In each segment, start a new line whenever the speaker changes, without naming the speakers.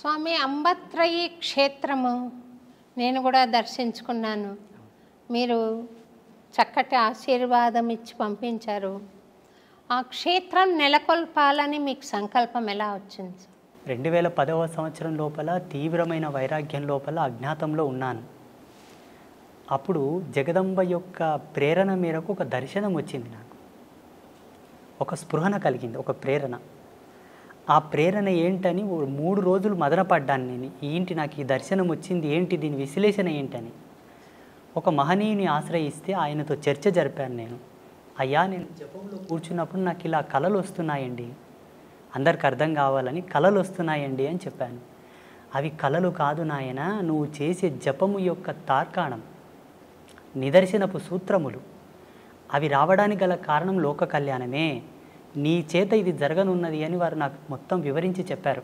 స్వామి అంబత్రయి క్షేత్రము నేను కూడా దర్శించుకున్నాను. మీరు చక్కటి ఆశీర్వాదం ఇచ్చి పంపించారు. ఆ క్షేత్రం నెలకొల్పాలని మీకు సంకల్పం ఎలా వచ్చింది?
2010వ సంవత్సరం లోపల తీవ్రమైన వైరాగ్యం లోపల అజ్ఞాతంలో ఉన్నాను. అప్పుడు జగదంబ యొక్క ప్రేరణ మేరకు ఒక దర్శనం వచ్చింది. నాకు ఒక స్పృహణ కలిగింది, ఒక ప్రేరణ. ఆ ప్రేరణ ఏంటని 3 రోజులు మదనపడ్డాను నేను. ఏంటి నాకు ఈ దర్శనం వచ్చింది, ఏంటి దీని విశ్లేషణ ఏంటని. ఒక మహనీయుని ఆశ్రయిస్తే ఆయనతో చర్చ జరిపాను నేను. అయ్యా, నేను జపంలో కూర్చున్నప్పుడు నాకు ఇలా కళలు వస్తున్నాయండి, అందరికి అర్థం కావాలని కళలు వస్తున్నాయండి అని చెప్పాను. అవి కళలు కాదు నాయన, నువ్వు చేసే జపము యొక్క తార్కాణం, నిదర్శనపు సూత్రములు. అవి రావడానికి గల కారణం లోక కళ్యాణమే. నీ చేత ఇది జరగనున్నది అని వారు నాకు మొత్తం వివరించి చెప్పారు.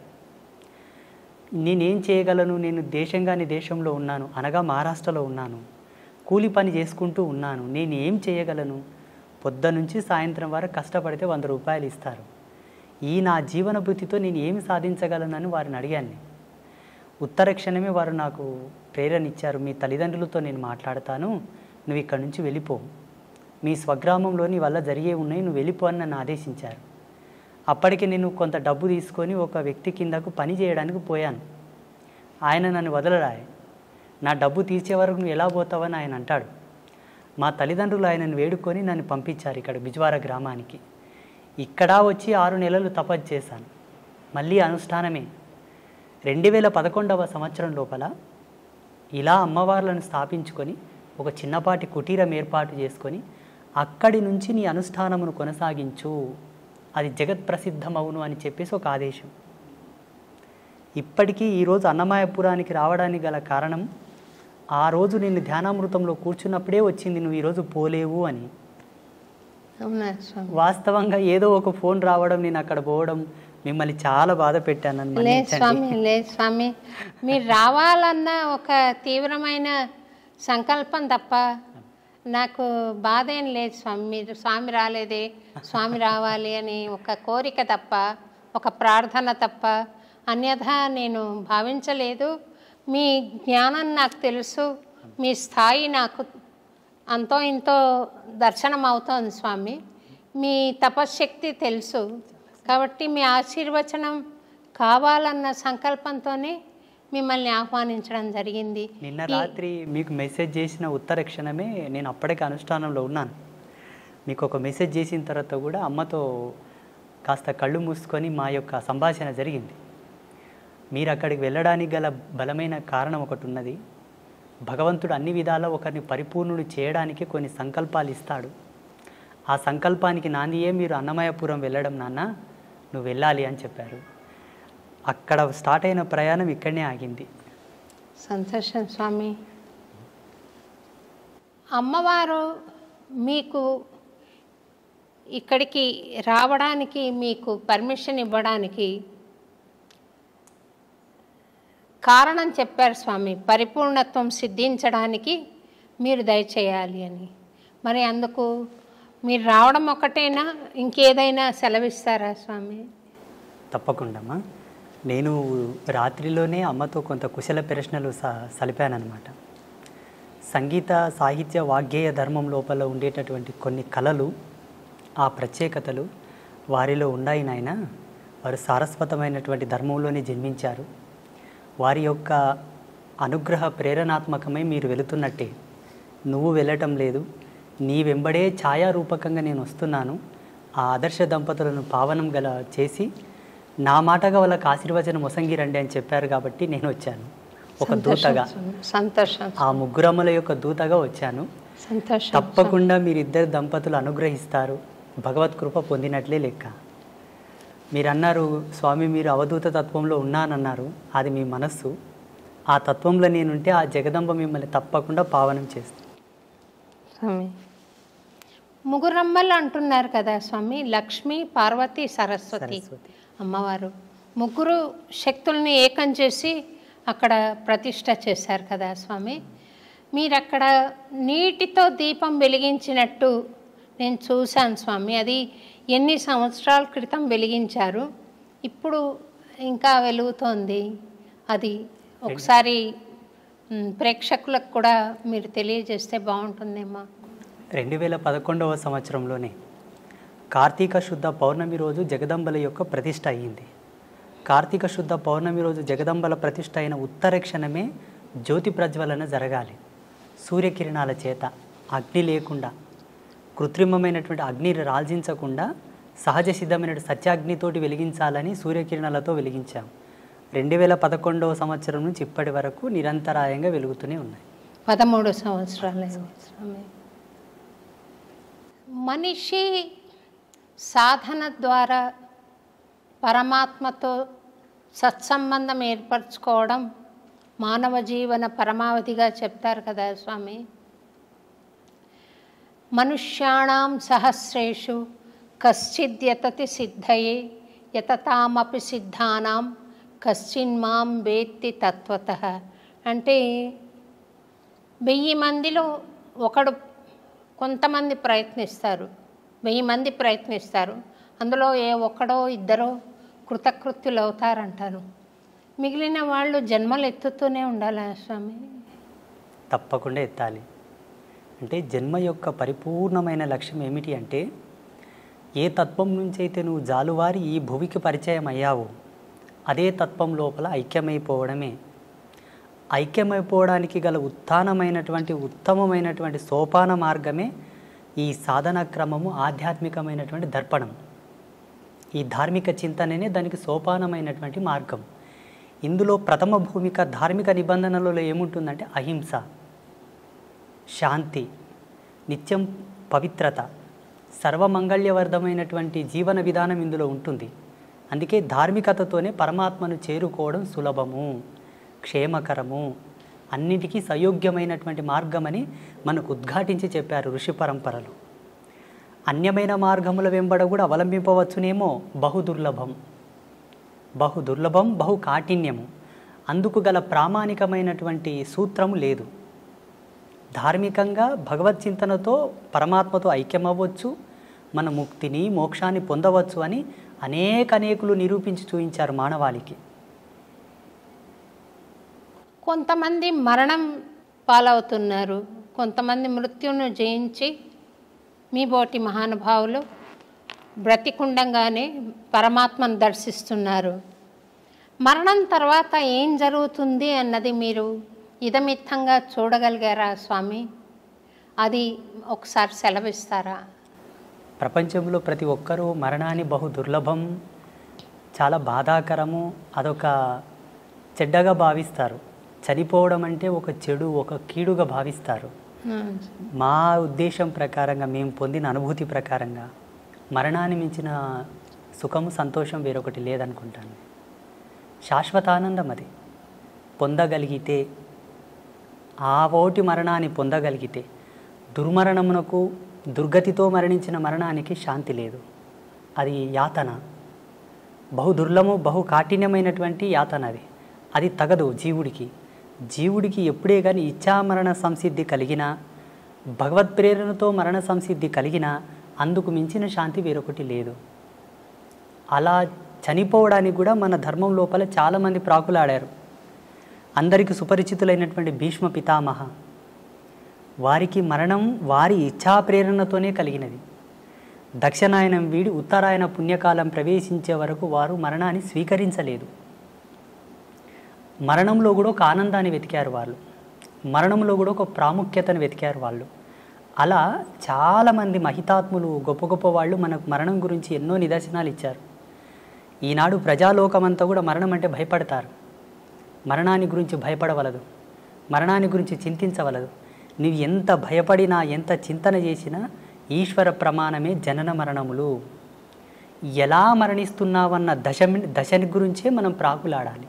నేనేం చేయగలను? నేను దేశంగాని దేశంలో ఉన్నాను, అనగా మహారాష్ట్రలో ఉన్నాను. కూలి పని చేసుకుంటూ ఉన్నాను. నేను ఏం చేయగలను? పొద్దునుంచి సాయంత్రం వరకు కష్టపడితే 100 రూపాయలు ఇస్తారు. ఈ నా జీవన భృతితో నేను ఏమి సాధించగలనని వారిని అడిగాను. ఉత్తర క్షణమే వారు నాకు ప్రేరణ ఇచ్చారు. మీ తల్లిదండ్రులతో నేను మాట్లాడతాను, నువ్వు ఇక్కడి నుంచి వెళ్ళిపో, మీ స్వగ్రామంలో నీ వల్ల జరిగే ఉన్నాయి, నువ్వు వెళ్ళిపో అని నన్ను ఆదేశించారు. అప్పటికి నేను కొంత డబ్బు తీసుకొని ఒక వ్యక్తి కిందకు పని చేయడానికి పోయాను. ఆయన నన్ను వదలరాయి. నా డబ్బు తీర్చే వరకు నువ్వు ఎలా పోతావని ఆయన అంటాడు. మా తల్లిదండ్రులు ఆయనను వేడుకొని నన్ను పంపించారు ఇక్కడ బిజ్వార గ్రామానికి. ఇక్కడ వచ్చి 6 నెలలు తపస్సు చేశాను. మళ్ళీ అనుష్ఠానమే. 2011వ సంవత్సరం లోపల ఇలా అమ్మవార్లను స్థాపించుకొని ఒక చిన్నపాటి కుటీరం ఏర్పాటు చేసుకొని అక్కడి నుంచి నీ అనుష్ఠానమును కొనసాగించు, అది జగత్ ప్రసిద్ధమవును అని చెప్పేసి ఒక ఆదేశం. ఇప్పటికీ ఈరోజు అన్నమయపురానికి రావడానికి గల కారణం, ఆ రోజు నేను ధ్యానామృతంలో కూర్చున్నప్పుడే వచ్చింది, నువ్వు ఈరోజు పోలేవు అని. వాస్తవంగా ఏదో ఒక ఫోన్ రావడం, నేను అక్కడ పోవడం, మిమ్మల్ని చాలా బాధ పెట్టాను.
లేదు స్వామి, మీరు రావాలన్న ఒక తీవ్రమైన సంకల్పం తప్ప నాకు బాధ ఏం లేదు స్వామి. మీరు స్వామి రాలేదే, స్వామి రావాలి అని ఒక కోరిక తప్ప, ఒక ప్రార్థన తప్ప అన్యథా నేను భావించలేదు. మీ జ్ఞానం నాకు తెలుసు, మీ స్థాయి నాకు అంతో ఇంతో దర్శనం అవుతోంది స్వామి. మీ తపశ్శక్తి తెలుసు కాబట్టి మీ ఆశీర్వచనం కావాలన్న సంకల్పంతోనే మిమ్మల్ని ఆహ్వానించడం జరిగింది.
నిన్న రాత్రి మీకు మెసేజ్ చేసిన ఉత్తర క్షణమే నేను అప్పటికే అనుష్ఠానంలో ఉన్నాను. మీకు ఒక మెసేజ్ చేసిన తర్వాత కూడా అమ్మతో కాస్త కళ్ళు మూసుకొని మా యొక్క సంభాషణ జరిగింది. మీరు అక్కడికి వెళ్ళడానికి గల బలమైన కారణం ఒకటి ఉన్నది. భగవంతుడు అన్ని విధాలా ఒకరిని పరిపూర్ణుడు చేయడానికి కొన్ని సంకల్పాలు ఇస్తాడు. ఆ సంకల్పానికి నాందియే మీరు అన్నమయపురం వెళ్ళడం నాన్న, నువ్వు వెళ్ళాలి అని చెప్పారు. అక్కడ స్టార్ట్ అయిన ప్రయాణం ఇక్కడనే ఆగింది.
సంతోషం స్వామి. అమ్మవారు మీకు ఇక్కడికి రావడానికి మీకు పర్మిషన్ ఇవ్వడానికి కారణం చెప్పారు స్వామి. పరిపూర్ణత్వం సిద్ధించడానికి మీరు దయచేయాలి అని. మరి అందుకు మీరు రావడం ఒకటేనా, ఇంకేదైనా సెలవిస్తారా స్వామి?
తప్పకుండా. నేను రాత్రిలోనే అమ్మతో కొంత కుశల ప్రశ్నలు సలిపానమాట. సంగీత సాహిత్య వాగ్గేయ ధర్మం లోపల ఉండేటటువంటి కొన్ని కళలు, ఆ ప్రత్యేకతలు వారిలో ఉన్నాయి నాయన. వారు సారస్వతమైనటువంటి ధర్మంలోనే జన్మించారు. వారి యొక్క అనుగ్రహ ప్రేరణాత్మకమై మీరు వెళుతున్నట్టే. నువ్వు వెళ్ళటం లేదు, నీ వెంబడే ఛాయారూపకంగా నేను వస్తున్నాను. ఆ ఆదర్శ దంపతులను పావనం గల చేసి నా మాటగా వాళ్ళకి ఆశీర్వచనం మొసంగిరండి అని చెప్పారు కాబట్టి నేను వచ్చాను. ఒక దూతగా,
సంతోషం.
ఆ ముగ్గురమ్మల యొక్క దూతగా వచ్చాను.
సంతోషం.
తప్పకుండా మీరిద్దరు దంపతులు అనుగ్రహిస్తారు, భగవత్ కృప పొందినట్లే లెక్క. మీరు అన్నారు స్వామి, మీరు అవధూత తత్వంలో ఉన్నానన్నారు. అది మీ మనస్సు. ఆ తత్వంలో నేనుంటే ఆ జగదంబ మిమ్మల్ని తప్పకుండా పావనం చేస్తాను
స్వామి. ముగ్గురమ్మలు అంటున్నారు కదా స్వామి, లక్ష్మి, పార్వతి, సరస్వతి అమ్మవారు. ముగ్గురు శక్తుల్ని ఏకం చేసి అక్కడ ప్రతిష్ట చేశారు కదా స్వామి. మీరు అక్కడ నీటితో దీపం వెలిగించినట్టు నేను చూశాను స్వామి. అది ఎన్ని సంవత్సరాల క్రితం వెలిగించారు, ఇప్పుడు ఇంకా వెలుగుతోంది. అది ఒకసారి ప్రేక్షకులకు కూడా మీరు తెలియజేస్తే బాగుంటుందేమో.
2011వ సంవత్సరంలోనే కార్తీక శుద్ధ పౌర్ణమి రోజు జగదంబల యొక్క ప్రతిష్ఠ అయ్యింది. కార్తీక శుద్ధ పౌర్ణమి రోజు జగదంబల ప్రతిష్ఠ అయిన ఉత్తర క్షణమే జ్యోతి ప్రజ్వలన జరగాలి. సూర్యకిరణాల చేత, అగ్ని లేకుండా, కృత్రిమమైనటువంటి అగ్ని రాల్జించకుండా సహజ సిద్ధమైన సత్యాగ్నితోటి వెలిగించాలని సూర్యకిరణాలతో వెలిగించాం. 2011వ సంవత్సరం నుంచి ఇప్పటి వరకు నిరంతరాయంగా వెలుగుతూనే ఉన్నాయి.
13 సంవత్సరాలు. మనిషి సాధన ద్వారా పరమాత్మతో సత్సంబంధం ఏర్పరచుకోవడం మానవ జీవన పరమావధిగా చెప్తారు కదా స్వామి. మనుష్యాణం సహస్రేషు కశ్చిద్యతతి సిద్ధయే యతతామపి సిద్ధానాం కశ్చిన్మాం వేత్తి తత్వతః. అంటే 1000 మందిలో ఒకడు, కొంతమంది ప్రయత్నిస్తారు, 1000 మంది ప్రయత్నిస్తారు, అందులో ఏ ఒక్కడో ఇద్దరో కృతకృత్యులు అవుతారంటారు. మిగిలిన వాళ్ళు జన్మలు ఎత్తుతూనే ఉండాలి స్వామి.
తప్పకుండా ఎత్తాలి. అంటే జన్మ యొక్క పరిపూర్ణమైన లక్ష్యం ఏమిటి అంటే, ఏ తత్వం నుంచి అయితే నువ్వు జాలువారి ఈ భువికి పరిచయం అయ్యావో అదే తత్వం లోపల ఐక్యమైపోవడమే. ఐక్యమైపోవడానికి గల ఉత్తమమైనటువంటి సోపాన మార్గమే ఈ సాధన క్రమము, ఆధ్యాత్మికమైనటువంటి దర్పణం. ఈ ధార్మిక చింతననే దానికి సోపానమైనటువంటి మార్గం. ఇందులో ప్రథమ భూమిక ధార్మిక నిబంధనలలో ఏముంటుందంటే అహింస, శాంతి, నిత్యం పవిత్రత, సర్వమంగళ్యవర్ధమైనటువంటి జీవన విధానం ఇందులో ఉంటుంది. అందుకే ధార్మికతతోనే పరమాత్మను చేరుకోవడం సులభము, క్షేమకరము, అన్నిటికీ సయోగ్యమైనటువంటి మార్గమని మనకు ఉద్ఘాటించి చెప్పారు ఋషి పరంపరలు. అన్యమైన మార్గముల వెంబడ కూడా అవలంబింపవచ్చునేమో, బహుదుర్లభం, బహు కాఠిన్యము. అందుకు గల ప్రామాణికమైనటువంటి సూత్రము లేదు. ధార్మికంగా భగవత్ చింతనతో పరమాత్మతో ఐక్యమవ్వచ్చు, మన ముక్తిని, మోక్షాన్ని పొందవచ్చు అని అనేకులు నిరూపించి చూపించారు మానవాళికి.
కొంతమంది మరణం పాలవుతున్నారు, కొంతమంది మృత్యువును జయించి మీ బోటి మహానుభావులు బ్రతికుండంగానే పరమాత్మను దర్శిస్తున్నారు. మరణం తర్వాత ఏం జరుగుతుంది అన్నది మీరు ఇదమిత్తంగా చూడగలిగారా స్వామి? అది ఒకసారి సెలవిస్తారా?
ప్రపంచంలో ప్రతి ఒక్కరూ మరణాన్ని బహు దుర్లభం, చాలా బాధాకరము, అదొక చెడ్డగా భావిస్తారు. చనిపోవడం అంటే ఒక చెడు, ఒక కీడుగా భావిస్తారు. మా ఉద్దేశం ప్రకారంగా, మేము పొందిన అనుభూతి ప్రకారంగా మరణాన్ని మించిన సుఖము, సంతోషం వేరొకటి లేదనుకుంటాను. శాశ్వతానందం అది పొందగలిగితే, ఆ ఓటి మరణాన్ని పొందగలిగితే, దుర్మరణమునకు, దుర్గతితో మరణించిన మరణానికి శాంతి లేదు. అది యాతన, బహు దుర్లభము, బహు కాఠిన్యమైనటువంటి యాతన. అది తగదు జీవుడికి ఎప్పుడే కానీ ఇచ్ఛామరణ సంసిద్ధి కలిగినా, భగవత్ ప్రేరణతో మరణ సంసిద్ధి కలిగినా అందుకు మించిన శాంతి వేరొకటి లేదు. అలా చనిపోవడానికి కూడా మన ధర్మం లోపల చాలామంది ప్రాకులాడారు. అందరికీ సుపరిచితులైనటువంటి భీష్మ పితామహ, వారికి మరణం వారి ఇచ్ఛా ప్రేరణతోనే కలిగినది. దక్షిణాయనం వీడి ఉత్తరాయణ పుణ్యకాలం ప్రవేశించే వరకు వారు మరణాన్ని స్వీకరించలేదు. మరణంలో కూడా ఒక ఆనందాన్ని వెతికారు వాళ్ళు, మరణంలో కూడా ఒక ప్రాముఖ్యతను వెతికారు వాళ్ళు. అలా చాలామంది మహితాత్ములు, గొప్ప గొప్ప వాళ్ళు మనకు మరణం గురించి ఎన్నో నిదర్శనాలు ఇచ్చారు. ఈనాడు ప్రజాలోకమంతా కూడా మరణం అంటే భయపడతారు. మరణాన్ని గురించి భయపడవలదు, మరణాన్ని గురించి చింతించవలదు. నువ్వు ఎంత భయపడినా, ఎంత చింతన చేసినా ఈశ్వర ప్రమాణమే జనన మరణములు. ఎలా మరణిస్తున్నావన్న దశని గురించే మనం ప్రాకులాడాలి.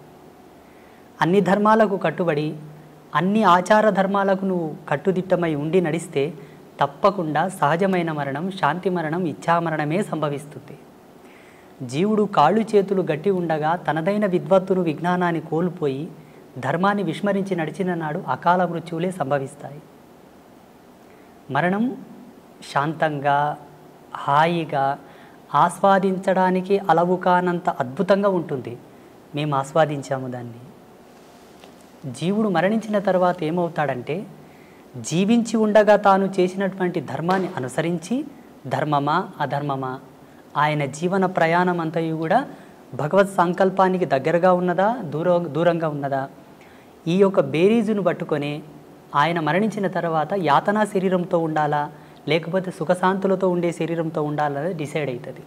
అన్ని ధర్మాలకు కట్టుబడి, అన్ని ఆచార ధర్మాలకు నువ్వు కట్టుదిట్టమై ఉండి నడిస్తే తప్పకుండా సహజమైన మరణం, శాంతి మరణం, ఇచ్ఛామరణమే సంభవిస్తుంది. జీవుడు కాళ్ళు చేతులు గట్టి ఉండగా తనదైన విద్వత్తును, విజ్ఞానాన్ని కోల్పోయి ధర్మాన్ని విస్మరించి నడిచిన నాడు అకాల మృత్యువులే సంభవిస్తాయి. మరణం శాంతంగా, హాయిగా ఆస్వాదించడానికి అలవు కానంత అద్భుతంగా ఉంటుంది. మేము ఆస్వాదించాము దాన్ని. జీవుడు మరణించిన తర్వాత ఏమవుతాడంటే జీవించి ఉండగా తాను చేసినటువంటి ధర్మాన్ని అనుసరించి ధర్మమా అధర్మమా, ఆయన జీవన ప్రయాణం అంతయు కూడా భగవత్ సంకల్పానికి దగ్గరగా ఉన్నదా దూరంగా ఉన్నదా, ఈ యొక్క బేరీజును పట్టుకొని ఆయన మరణించిన తర్వాత యాతనా శరీరంతో ఉండాలా లేకపోతే సుఖశాంతులతో ఉండే శరీరంతో ఉండాలా డిసైడ్ అవుతుంది.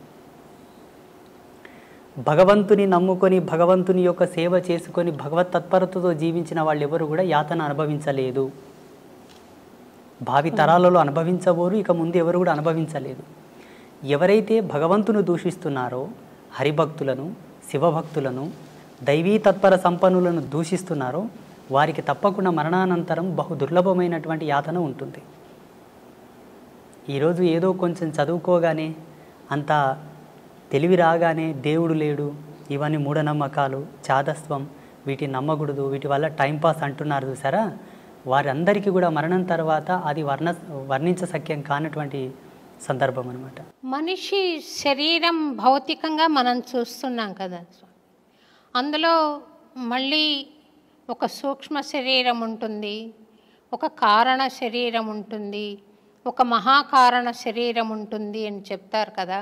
భగవంతుని నమ్ముకొని భగవంతుని యొక్క సేవ చేసుకొని భగవత్ తత్పరతతో జీవించిన వాళ్ళు ఎవరు కూడా యాతన అనుభవించలేదు. భావి తరాలలో అనుభవించబోరు, ఇక ముందు ఎవరు కూడా అనుభవించలేదు. ఎవరైతే భగవంతుని దూషిస్తున్నారో, హరిభక్తులను, శివభక్తులను, దైవీ తత్పర సంపన్నులను దూషిస్తున్నారో వారికి తప్పకుండా మరణానంతరం బహు దుర్లభమైనటువంటి యాతన ఉంటుంది. ఈరోజు ఏదో కొంచెం చదువుకోగానే, అంత తెలివి రాగానే దేవుడు లేడు, ఇవన్నీ మూఢనమ్మకాలు, చాదస్వం, వీటిని నమ్మకూడదు, వీటి వల్ల టైంపాస్ అంటున్నారు చూసారా, వారందరికీ కూడా మరణం తర్వాత అది వర్ణించశక్యం కానటువంటి సందర్భం అన్నమాట.
మనిషి శరీరం భౌతికంగా మనం చూస్తున్నాం కదా, అందులో మళ్ళీ ఒక సూక్ష్మ శరీరం ఉంటుంది, ఒక కారణ శరీరం ఉంటుంది, ఒక మహాకారణ శరీరం ఉంటుంది అని చెప్తారు కదా.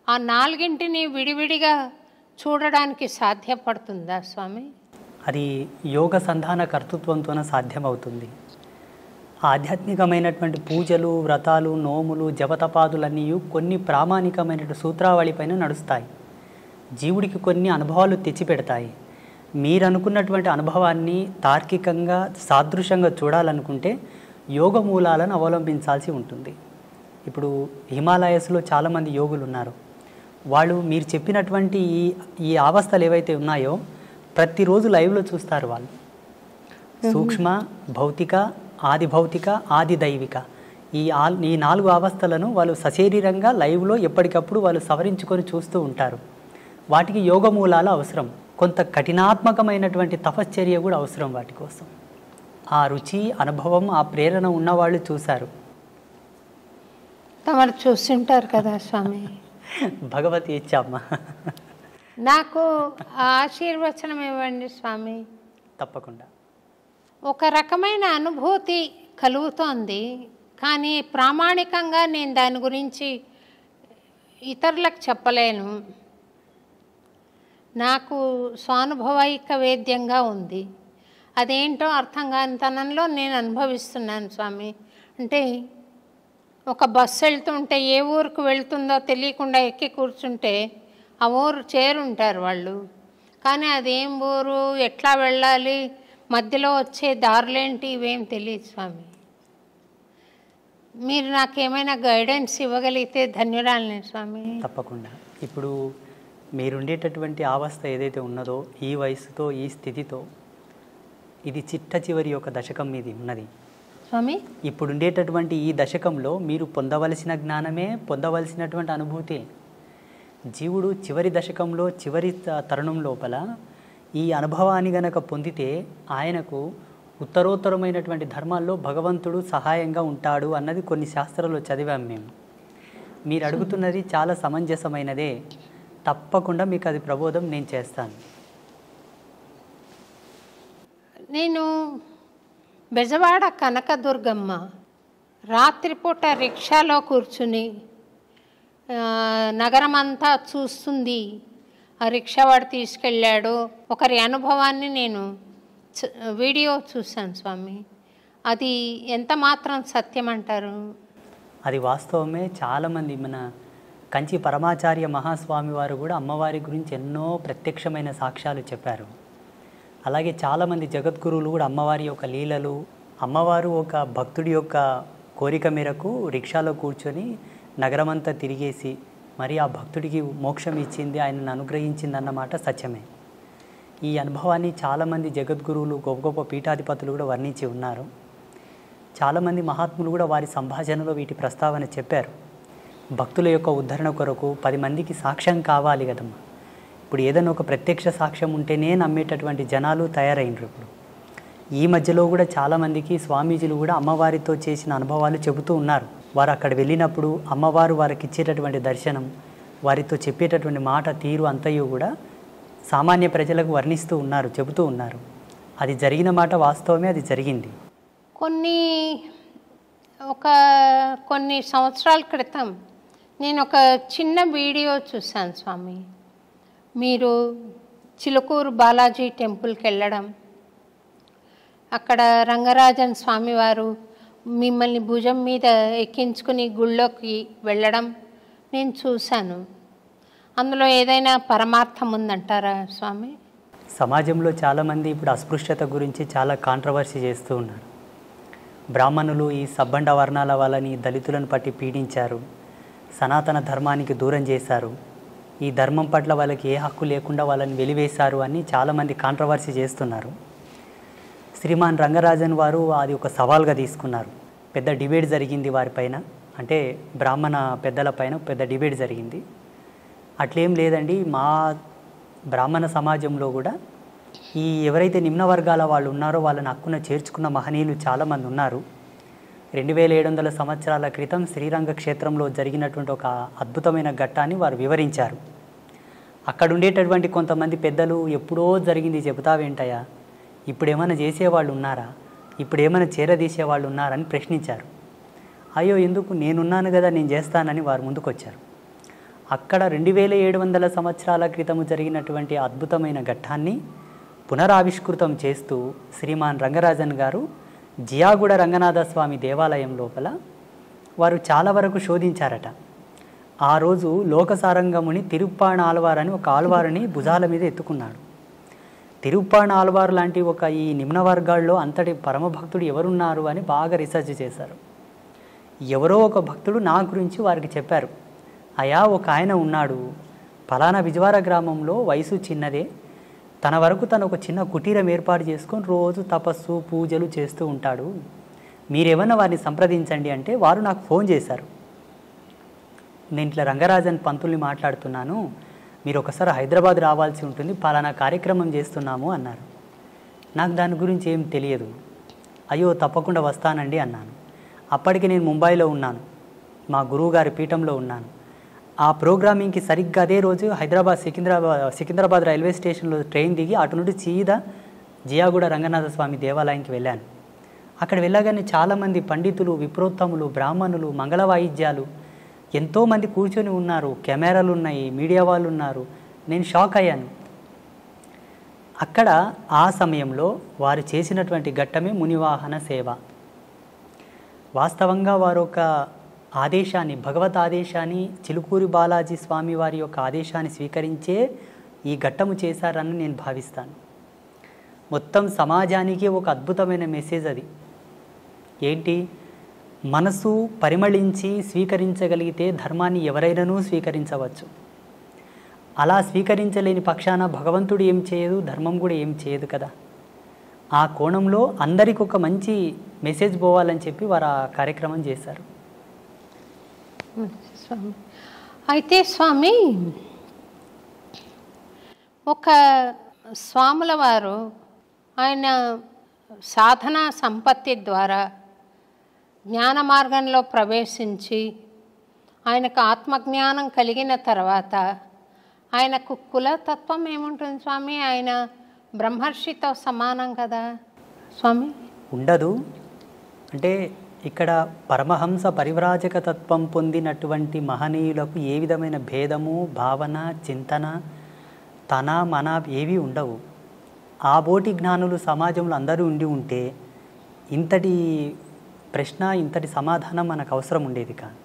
ఆ నాలుగింటిని విడివిడిగా చూడడానికి సాధ్యపడుతుందా స్వామి?
అది యోగ సంధాన కర్తృత్వంతోనే సాధ్యమవుతుంది. ఆధ్యాత్మికమైనటువంటి పూజలు, వ్రతాలు, నోములు, జపతపాదులన్నీ కొన్ని ప్రామాణికమైనటువంటి సూత్రావళిపైన నడుస్తాయి. జీవుడికి కొన్ని అనుభవాలు తెచ్చిపెడతాయి. మీరు అనుకున్నటువంటి అనుభవాన్ని తార్కికంగా సాదృశ్యంగా చూడాలనుకుంటే యోగ మూలాలను అవలంబించాల్సి ఉంటుంది. ఇప్పుడు హిమాలయస్లో చాలామంది యోగులు ఉన్నారు. వాళ్ళు మీరు చెప్పినటువంటి ఈ అవస్థలు ఏవైతే ఉన్నాయో ప్రతిరోజు లైవ్లో చూస్తారు. వాళ్ళు సూక్ష్మ, భౌతిక, ఆది భౌతిక, ఆది దైవిక, ఈ 4 అవస్థలను వాళ్ళు సశరీరంగా లైవ్లో ఎప్పటికప్పుడు వాళ్ళు సవరించుకొని చూస్తూ ఉంటారు. వాటికి యోగ మూలాలు అవసరం, కొంత కఠినాత్మకమైనటువంటి తపశ్చర్య కూడా అవసరం వాటి కోసం. ఆ రుచి, అనుభవం, ఆ ప్రేరణ ఉన్నవాళ్ళు చూశారు.
తమరు చూస్తుంటారు కదా స్వామి.
భగవతి ఇచ్చామ్మా,
నాకు ఆశీర్వచనం ఇవ్వండి స్వామి.
తప్పకుండా.
ఒక రకమైన అనుభూతి కలుగుతోంది, కానీ ప్రామాణికంగా నేను దాని గురించి ఇతరులకు చెప్పలేను. నాకు స్వానుభవైక వేద్యంగా ఉంది. అదేంటో అర్థం కాని తనంలో నేను అనుభవిస్తున్నాను స్వామి. అంటే ఒక బస్సు వెళ్తుంటే ఏ ఊరికి వెళ్తుందో తెలియకుండా ఎక్కి కూర్చుంటే ఆ ఊరు చేరుంటారు వాళ్ళు, కానీ అదేం ఊరు, ఎట్లా వెళ్ళాలి, మధ్యలో వచ్చే దారులేంటి, ఇవేం తెలియదు స్వామి. మీరు నాకేమైనా గైడెన్స్ ఇవ్వగలిగితే ధన్యురాలని స్వామి.
తప్పకుండా. ఇప్పుడు మీరుండేటటువంటి అవస్థ ఏదైతే ఉన్నదో, ఈ వయసుతో, ఈ స్థితితో, ఇది చిట్ట చివరి యొక్క దశకం మీది ఉన్నది
స్వామి.
ఇప్పుడు ఉండేటటువంటి ఈ దశకంలో మీరు పొందవలసిన జ్ఞానమే, పొందవలసినటువంటి అనుభూతి. జీవుడు చివరి దశకంలో, చివరి తరుణం లోపల ఈ అనుభవాన్ని గనక పొందితే ఆయనకు ఉత్తరోత్తరమైనటువంటి ధర్మాల్లో భగవంతుడు సహాయంగా ఉంటాడు అన్నది కొన్ని శాస్త్రాల్లో చదివాం మేము. మీరు అడుగుతున్నది చాలా సమంజసమైనదే. తప్పకుండా మీకు అది ప్రబోధం నేను చేస్తాను.
నేను బెజవాడ కనకదుర్గమ్మ రాత్రిపూట రిక్షాలో కూర్చుని నగరమంతా చూస్తుంది. ఆ రిక్షావాడు తీసుకెళ్ళాడు. ఒకరి అనుభవాన్ని నేను వీడియో చూశాను స్వామి. అది ఎంత మాత్రం సత్యం అంటారు?
అది వాస్తవమే. చాలామంది మన కంచి పరమాచార్య మహాస్వామి వారు కూడా అమ్మవారి గురించి ఎన్నో ప్రత్యక్షమైన సాక్ష్యాలు చెప్పారు. అలాగే చాలామంది జగద్గురువులు కూడా అమ్మవారి యొక్క లీలలు, అమ్మవారు ఒక భక్తుడి యొక్క కోరిక మేరకు రిక్షాలో కూర్చొని నగరమంతా తిరిగేసి మరి ఆ భక్తుడికి మోక్షం ఇచ్చింది, ఆయనను అనుగ్రహించింది అన్నమాట సత్యమే. ఈ అనుభవాన్ని చాలామంది జగద్గురువులు, గొప్ప గొప్ప పీఠాధిపతులు కూడా వర్ణించి ఉన్నారు. చాలామంది మహాత్ములు కూడా వారి సంభాషణలో వీటి ప్రస్తావన చెప్పారు. భక్తుల యొక్క ఉద్ధరణ కొరకు 10 మందికి సాక్ష్యం కావాలి కదమ్మా. ఇప్పుడు ఏదైనా ఒక ప్రత్యక్ష సాక్ష్యం ఉంటేనే నమ్మేటటువంటి జనాలు తయారైనరు. ఇప్పుడు ఈ మధ్యలో కూడా చాలామందికి స్వామీజీలు కూడా అమ్మవారితో చేసిన అనుభవాలు చెబుతూ ఉన్నారు. వారు అక్కడ వెళ్ళినప్పుడు అమ్మవారు వారికి ఇచ్చేటటువంటి దర్శనం, వారితో చెప్పేటటువంటి మాట తీరు అంతయు కూడా సామాన్య ప్రజలకు వర్ణిస్తూ ఉన్నారు, చెబుతూ ఉన్నారు. అది జరిగిన మాట వాస్తవమే, అది జరిగింది.
కొన్ని సంవత్సరాల క్రితం నేను ఒక చిన్న వీడియో చూశాను స్వామి. మీరు చిలుకూరు బాలాజీ టెంపుల్కి వెళ్ళడం, అక్కడ రంగరాజన్ స్వామివారు మిమ్మల్ని భుజం మీద ఎక్కించుకుని గుళ్ళోకి వెళ్ళడం నేను చూశాను. అందులో ఏదైనా పరమార్థం ఉందంటారా స్వామి?
సమాజంలో చాలామంది ఇప్పుడు అస్పృశ్యత గురించి చాలా కాంట్రవర్సీ చేస్తూ ఉన్నారు. బ్రాహ్మణులు ఈ సబ్బండ వర్ణాల వాళ్ళని, దళితులను పట్టి పీడించారు, సనాతన ధర్మానికి దూరం చేశారు, ఈ ధర్మం పట్ల వాళ్ళకి ఏ హక్కు లేకుండా వాళ్ళని వెలివేశారు అని చాలామంది కాంట్రవర్సీ చేస్తున్నారు. శ్రీమాన్ రంగరాజన్ వారు అది ఒక సవాల్గా తీసుకున్నారు. పెద్ద డిబేట్ జరిగింది వారిపైన, అంటే బ్రాహ్మణ పెద్దల పైన పెద్ద డిబేట్ జరిగింది. అట్లేం లేదండి, మా బ్రాహ్మణ సమాజంలో కూడా ఈ ఎవరైతే నిమ్న వర్గాల వాళ్ళు ఉన్నారో వాళ్ళని హక్కున చేర్చుకున్న మహనీయులు చాలామంది ఉన్నారు. 2700 సంవత్సరాల క్రితం శ్రీరంగ క్షేత్రంలో జరిగినటువంటి ఒక అద్భుతమైన ఘట్టాన్ని వారు వివరించారు. అక్కడ ఉండేటటువంటి కొంతమంది పెద్దలు ఎప్పుడో జరిగింది చెబుతావేంటయ్యా, ఇప్పుడు ఏమైనా చేసేవాళ్ళు ఉన్నారా, ఇప్పుడు ఏమైనా చేరదీసేవాళ్ళు ఉన్నారని ప్రశ్నించారు. అయ్యో ఎందుకు, నేనున్నాను కదా, నేను చేస్తానని వారు ముందుకొచ్చారు. అక్కడ 2700 సంవత్సరాల క్రితము జరిగినటువంటి అద్భుతమైన ఘట్టాన్ని పునరావిష్కృతం చేస్తూ శ్రీమాన్ రంగరాజన్ గారు జియాగూడ రంగనాథ స్వామి దేవాలయం లోపల వారు చాలా వరకు శోధించారట. ఆ రోజు లోకసారంగముని తిరుప్పాణ ఆల్వార్ అని ఒక ఆల్వారుని భుజాల మీద ఎత్తుకున్నాడు. తిరుప్పాణ ఆల్వార్ లాంటి ఒక ఈ నిమ్న వర్గాల్లో అంతటి పరమభక్తుడు ఎవరున్నారు అని బాగా రీసెర్చ్ చేశారు. ఎవరో ఒక భక్తుడు నా గురించి వారికి చెప్పారు, అయా ఒక ఆయన ఉన్నాడు, ఫలానా విజవార గ్రామంలో, వయసు చిన్నదే, తన వరకు తను ఒక చిన్న కుటీరం ఏర్పాటు చేసుకొని రోజు తపస్సు పూజలు చేస్తూ ఉంటాడు, మీరేమన్నా వారిని సంప్రదించండి అంటే వారు నాకు ఫోన్ చేశారు. నేను ఇట్లా రంగరాజన్ పంతుల్ని మాట్లాడుతున్నాను, మీరు ఒకసారి హైదరాబాద్ రావాల్సి ఉంటుంది, పలానా కార్యక్రమం చేస్తున్నాము అన్నారు. నాకు దాని గురించి ఏం తెలియదు. అయ్యో తప్పకుండా వస్తానండి అన్నాను. అప్పటికి నేను ముంబైలో ఉన్నాను, మా గురువుగారి పీఠంలో ఉన్నాను. ఆ ప్రోగ్రామింగ్కి సరిగ్గా అదే రోజు సికింద్రాబాద్ రైల్వే స్టేషన్లో ట్రైన్ దిగి అటు నుండి సీదా జియాగూడ రంగనాథ స్వామి దేవాలయానికి వెళ్ళాను. అక్కడ వెళ్ళగానే చాలామంది పండితులు, విప్రోత్తములు, బ్రాహ్మణులు, మంగళ వాయిద్యాలు ఎంతోమంది కూర్చొని ఉన్నారు, కెమెరాలు ఉన్నాయి, మీడియా వాళ్ళు ఉన్నారు. నేను షాక్ అయ్యాను. అక్కడ ఆ సమయంలో వారు చేసినటువంటి ఘట్టమే మునివాహన సేవ. వాస్తవంగా వారు ఒక ఆదేశాన్ని, భగవత్ ఆదేశాన్ని, చిలుకూరి బాలాజీ స్వామి వారి యొక్క ఆదేశాన్ని స్వీకరించే ఈ ఘట్టము చేశారని నేను భావిస్తాను. మొత్తం సమాజానికి ఒక అద్భుతమైన మెసేజ్ అది. ఏంటి, మనసు పరిమళించి స్వీకరించగలిగితే ధర్మాన్ని ఎవరైనానూ స్వీకరించవచ్చు. అలా స్వీకరించలేని పక్షాన భగవంతుడు ఏం చేయదు, ధర్మం కూడా ఏం చేయదు కదా. ఆ కోణంలో అందరికి ఒక మంచి మెసేజ్ పోవాలని చెప్పి వారు ఆ కార్యక్రమం చేశారు.
స్వామి, అయితే స్వామి, ఒక స్వాముల వారు ఆయన సాధనా సంపత్తి ద్వారా జ్ఞాన మార్గంలో ప్రవేశించి ఆయనకు ఆత్మజ్ఞానం కలిగిన తర్వాత ఆయనకు కులతత్వం ఏముంటుంది స్వామి? ఆయన బ్రహ్మర్షితో సమానం కదా స్వామి?
ఉండదు. అంటే ఇక్కడ పరమహంస పరివ్రాజక తత్వం పొందినటువంటి మహనీయులకు ఏ విధమైన భేదము, భావన, చింతన, తన మన ఏవి ఉండవు. ఆ బోటి జ్ఞానులు సమాజంలో అందరూ ఉండి ఉంటే ఇంతటి ప్రశ్న, ఇంతటి సమాధానం మనకు అవసరం ఉండేది కాదు.